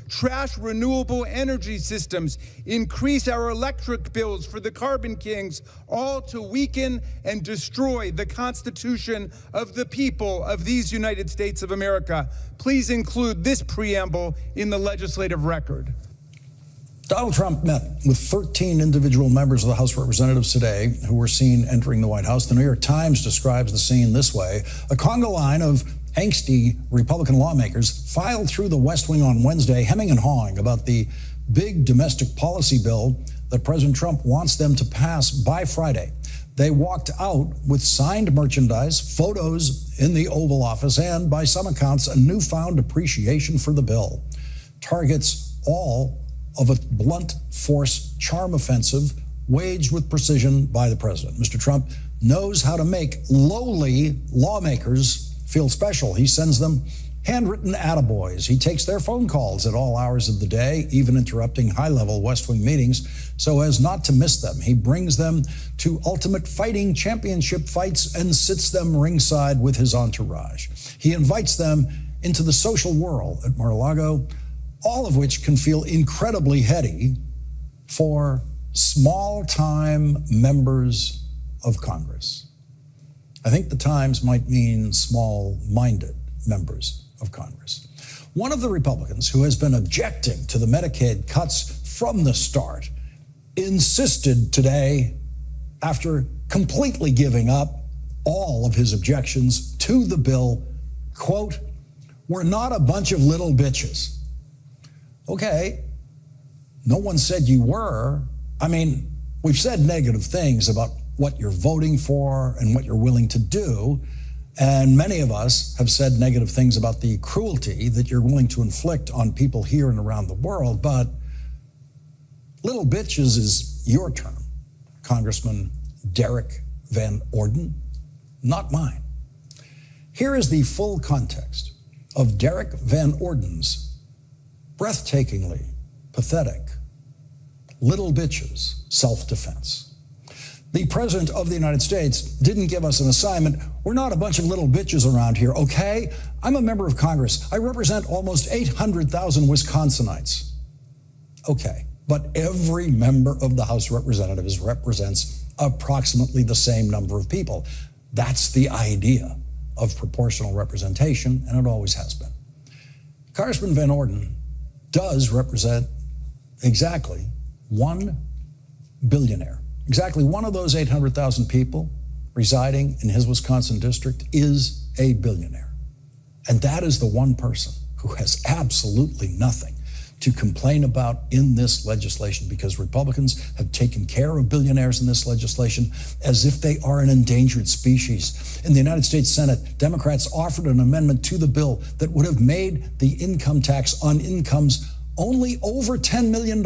trash renewable energy systems, increase our electric bills for the carbon kings, all to weaken and destroy the Constitution of the people of these United States of America. Please include this preamble in the legislative record. Donald Trump met with 13 individual members of the House of Representatives today who were seen entering the White House. The New York Times describes the scene this way. A conga line of angsty Republican lawmakers filed through the West Wing on Wednesday, hemming and hawing about the big domestic policy bill that President Trump wants them to pass by Friday. They walked out with signed merchandise, photos in the Oval Office, and, by some accounts, a newfound appreciation for the bill. Targets all of a blunt force charm offensive waged with precision by the president. Mr. Trump knows how to make lowly lawmakers feel special. He sends them handwritten attaboys. He takes their phone calls at all hours of the day, even interrupting high-level West Wing meetings so as not to miss them. He brings them to ultimate fighting championship fights and sits them ringside with his entourage. He invites them into the social world at Mar-a-Lago, all of which can feel incredibly heady for small-time members of Congress. I think the Times might mean small-minded members of Congress. One of the Republicans who has been objecting to the Medicaid cuts from the start insisted today, after completely giving up all of his objections to the bill, quote, "We're not a bunch of little bitches." Okay, no one said you were. I mean, we've said negative things about what you're voting for and what you're willing to do, and many of us have said negative things about the cruelty that you're willing to inflict on people here and around the world, but little bitches is your term, Congressman Derek Van Orden, not mine. Here is the full context of Derek Van Orden's breathtakingly pathetic little bitches self-defense. The President of the United States didn't give us an assignment. We're not a bunch of little bitches around here, okay? I'm a member of Congress. I represent almost 800,000 Wisconsinites. Okay, but every member of the House of Representatives represents approximately the same number of people. That's the idea of proportional representation, and it always has been. Congressman Van Orden does represent exactly one billionaire. Exactly one of those 800,000 people residing in his Wisconsin district is a billionaire. And that is the one person who has absolutely nothing to complain about in this legislation, because Republicans have taken care of billionaires in this legislation as if they are an endangered species. In the United States Senate, Democrats offered an amendment to the bill that would have made the income tax on incomes only over $10 million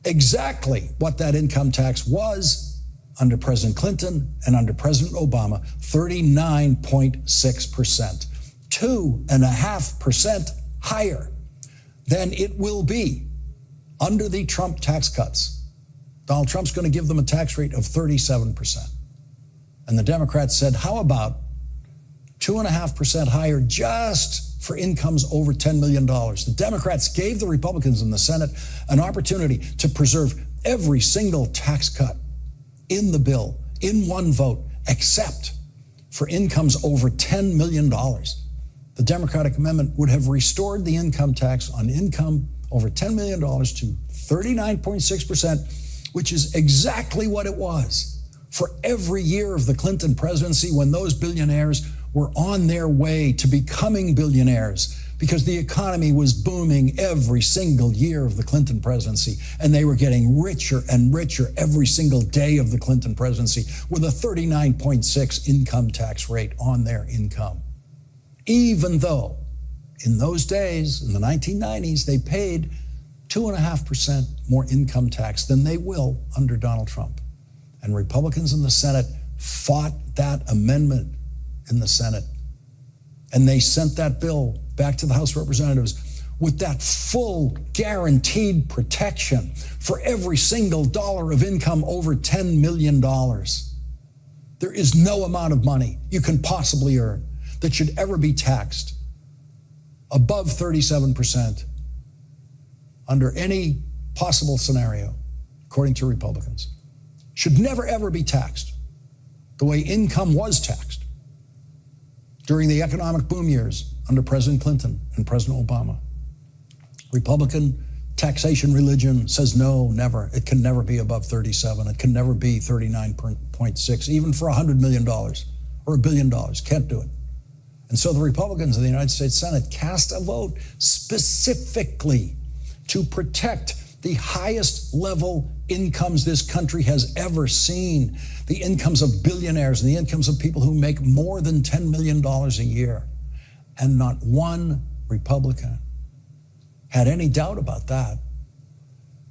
exactly what that income tax was under President Clinton and under President Obama, 39.6%, 2.5% higher than it will be under the Trump tax cuts. Donald Trump's going to give them a tax rate of 37%. And the Democrats said, how about 2.5% higher just for incomes over $10 million. The Democrats gave the Republicans in the Senate an opportunity to preserve every single tax cut in the bill in one vote, except for incomes over $10 million. The Democratic amendment would have restored the income tax on income over $10 million to 39.6%, which is exactly what it was for every year of the Clinton presidency when those billionaires were on their way to becoming billionaires because the economy was booming every single year of the Clinton presidency, and they were getting richer and richer every single day of the Clinton presidency with a 39.6 income tax rate on their income. Even though in those days, in the 1990s, they paid 2.5% more income tax than they will under Donald Trump. And Republicans in the Senate fought that amendment in the Senate. And they sent that bill back to the House of Representatives with that full guaranteed protection for every single dollar of income over $10 million. There is no amount of money you can possibly earn that should ever be taxed above 37% under any possible scenario, according to Republicans. Should never, ever be taxed the way income was taxed during the economic boom years under President Clinton and President Obama. Republican taxation religion says no, never. It can never be above 37. It can never be 39.6, even for $100 million or $1 billion. Can't do it. And so the Republicans in the United States Senate cast a vote specifically to protect the highest level incomes this country has ever seen, the incomes of billionaires and the incomes of people who make more than $10 million a year. And not one Republican had any doubt about that.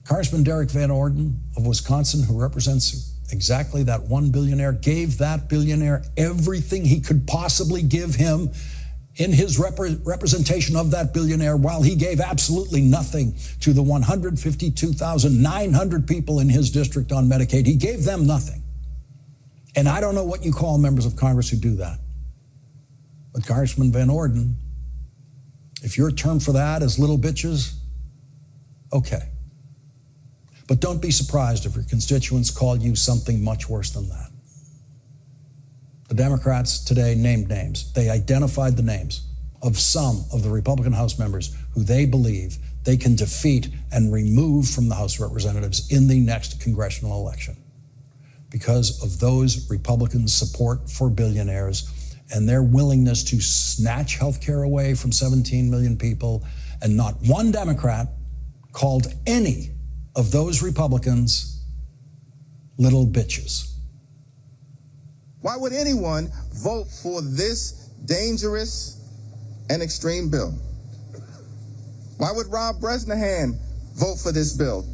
Congressman Derek Van Orden of Wisconsin, who represents exactly that one billionaire, gave that billionaire everything he could possibly give him in his representation of that billionaire, while he gave absolutely nothing to the 152,900 people in his district on Medicaid. He gave them nothing. And I don't know what you call members of Congress who do that. But Congressman Van Orden, if your term for that is little bitches, okay. But don't be surprised if your constituents call you something much worse than that. The Democrats today named names. They identified the names of some of the Republican House members who they believe they can defeat and remove from the House of Representatives in the next congressional election because of those Republicans' support for billionaires and their willingness to snatch health care away from 17 million people. And not one Democrat called any of those Republicans little bitches. Why would anyone vote for this dangerous and extreme bill? Why would Rob Bresnahan vote for this bill?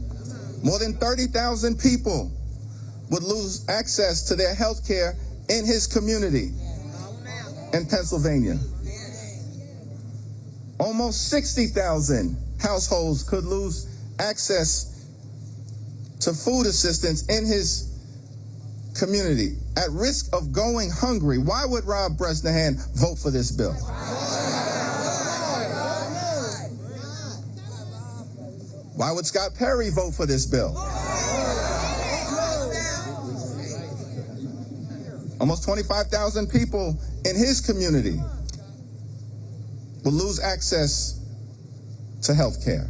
More than 30,000 people would lose access to their health care in his community in Pennsylvania. Almost 60,000 households could lose access to food assistance in his community at risk of going hungry. Why would Rob Bresnahan vote for this bill? Why would Scott Perry vote for this bill? Almost 25,000 people in his community will lose access to health care.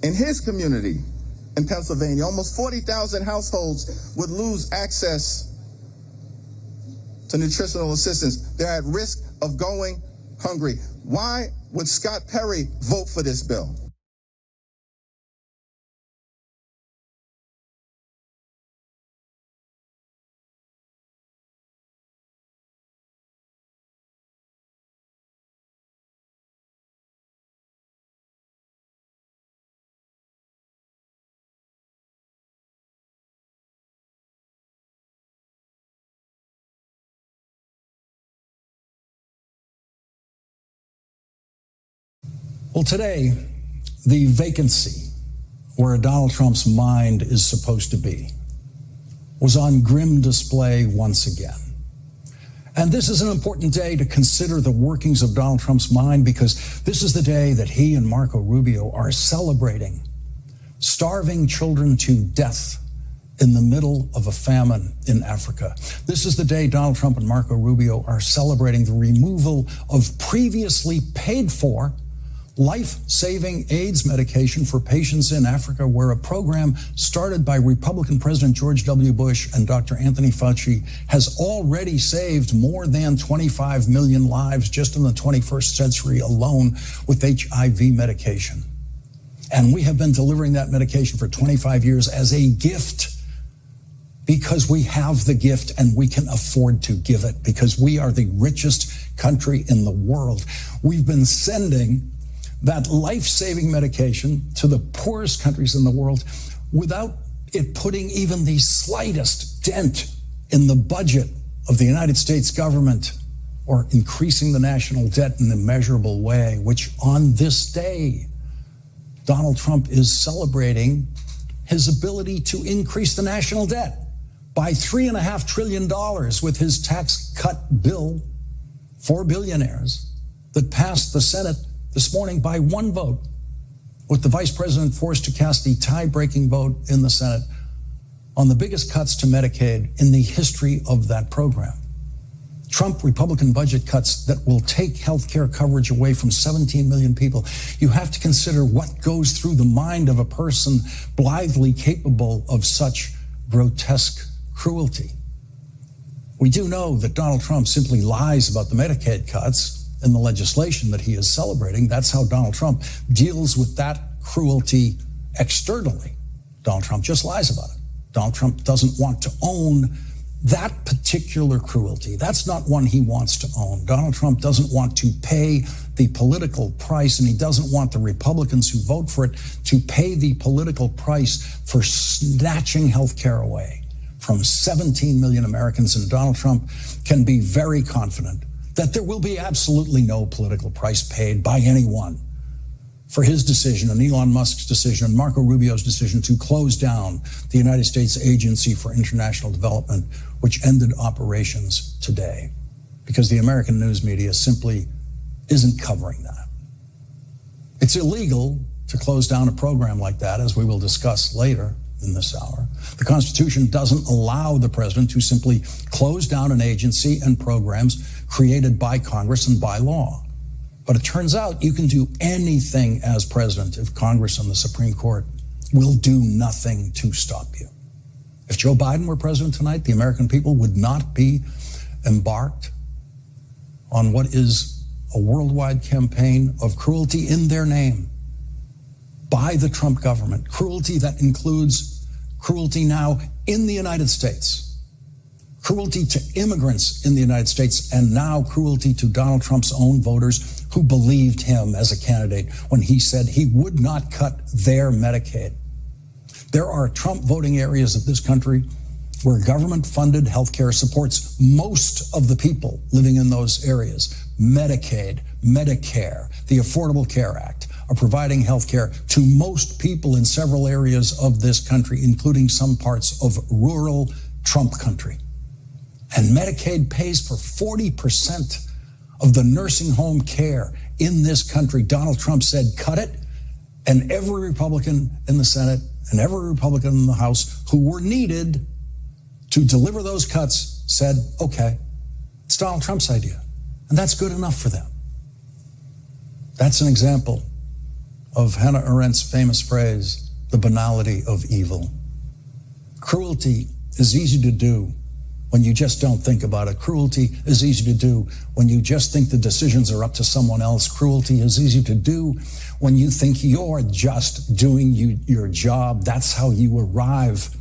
In his community in Pennsylvania, almost 40,000 households would lose access to nutritional assistance. They're at risk of going hungry. Why would Scott Perry vote for this bill? Well, today, the vacancy where Donald Trump's mind is supposed to be was on grim display once again. And this is an important day to consider the workings of Donald Trump's mind, because this is the day that he and Marco Rubio are celebrating starving children to death in the middle of a famine in Africa. This is the day Donald Trump and Marco Rubio are celebrating the removal of previously paid for life-saving AIDS medication for patients in Africa, where a program started by Republican President George W. Bush and Dr. Anthony Fauci has already saved more than 25 million lives just in the 21st century alone with HIV medication. And we have been delivering that medication for 25 years as a gift, because we have the gift and we can afford to give it, because we are the richest country in the world. We've been sending that life-saving medication to the poorest countries in the world without it putting even the slightest dent in the budget of the United States government or increasing the national debt in a measurable way, which on this day, Donald Trump is celebrating his ability to increase the national debt by $3.5 trillion with his tax cut bill for billionaires that passed the Senate this morning by one vote, with the vice president forced to cast the tie-breaking vote in the Senate on the biggest cuts to Medicaid in the history of that program. Trump Republican budget cuts that will take health care coverage away from 17 million people. You have to consider what goes through the mind of a person blithely capable of such grotesque cruelty. We do know that Donald Trump simply lies about the Medicaid cuts in the legislation that he is celebrating. That's how Donald Trump deals with that cruelty externally. Donald Trump just lies about it. Donald Trump doesn't want to own that particular cruelty. That's not one he wants to own. Donald Trump doesn't want to pay the political price, and he doesn't want the Republicans who vote for it to pay the political price for snatching health care away from 17 million Americans. And Donald Trump can be very confident that there will be absolutely no political price paid by anyone for his decision and Elon Musk's decision and Marco Rubio's decision to close down the United States Agency for International Development, which ended operations today, because the American news media simply isn't covering that. It's illegal to close down a program like that, as we will discuss later in this hour. The Constitution doesn't allow the president to simply close down an agency and programs created by Congress and by law. But it turns out you can do anything as president if Congress and the Supreme Court will do nothing to stop you. If Joe Biden were president tonight, the American people would not be embarked on what is a worldwide campaign of cruelty in their name by the Trump government, cruelty that includes cruelty now in the United States, cruelty to immigrants in the United States, and now cruelty to Donald Trump's own voters who believed him as a candidate when he said he would not cut their Medicaid. There are Trump voting areas of this country where government-funded health care supports most of the people living in those areas. Medicaid, Medicare, the Affordable Care Act are providing health care to most people in several areas of this country, including some parts of rural Trump country. And Medicaid pays for 40% of the nursing home care in this country. Donald Trump said, cut it. And every Republican in the Senate and every Republican in the House who were needed to deliver those cuts said, okay, it's Donald Trump's idea. And that's good enough for them. That's an example of Hannah Arendt's famous phrase, the banality of evil. Cruelty is easy to do when you just don't think about it. Cruelty is easy to do when you just think the decisions are up to someone else. Cruelty is easy to do when you think you're just doing your job. That's how you arrive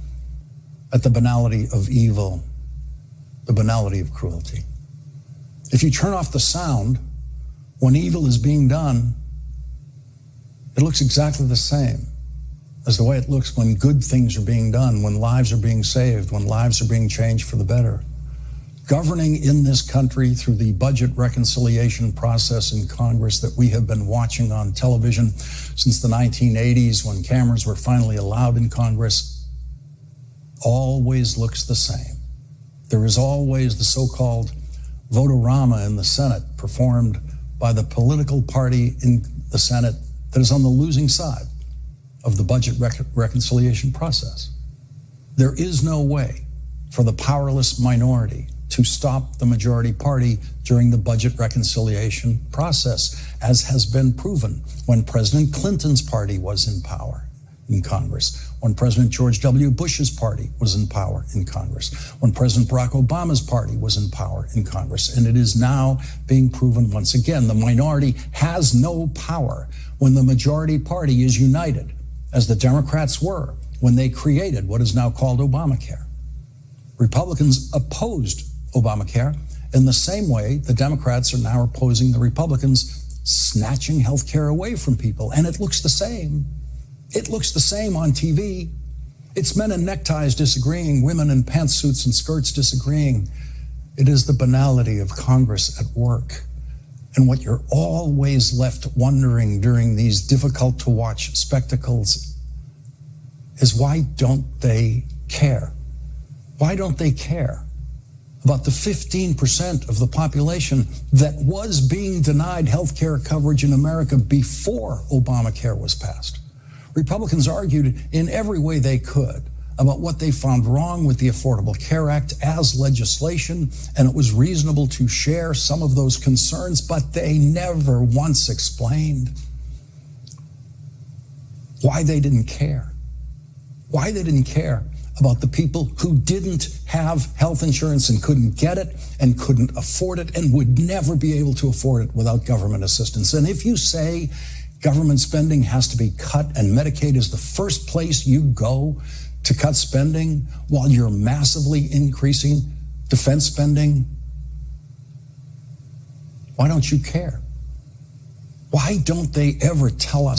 at the banality of evil, the banality of cruelty. If you turn off the sound when evil is being done, it looks exactly the same as the way it looks when good things are being done, when lives are being saved, when lives are being changed for the better. Governing in this country through the budget reconciliation process in Congress that we have been watching on television since the 1980s, when cameras were finally allowed in Congress, always looks the same. There is always the so-called vote-a-rama in the Senate performed by the political party in the Senate that is on the losing side of the budget reconciliation process. There is no way for the powerless minority to stop the majority party during the budget reconciliation process, as has been proven when President Clinton's party was in power in Congress, when President George W. Bush's party was in power in Congress, when President Barack Obama's party was in power in Congress. And it is now being proven once again, the minority has no power when the majority party is united, as the Democrats were when they created what is now called Obamacare. Republicans opposed Obamacare in the same way the Democrats are now opposing the Republicans snatching health care away from people. And it looks the same. It looks the same on TV. It's men in neckties disagreeing, women in pantsuits and skirts disagreeing. It is the banality of Congress at work. And what you're always left wondering during these difficult to watch spectacles is, why don't they care? Why don't they care about the 15% of the population that was being denied health care coverage in America before Obamacare was passed? Republicans argued in every way they could about what they found wrong with the Affordable Care Act as legislation, and it was reasonable to share some of those concerns, but they never once explained why they didn't care. Why they didn't care about the people who didn't have health insurance and couldn't get it and couldn't afford it and would never be able to afford it without government assistance. And if you say government spending has to be cut and Medicaid is the first place you go to cut spending while you're massively increasing defense spending, why don't you care? Why don't they ever tell us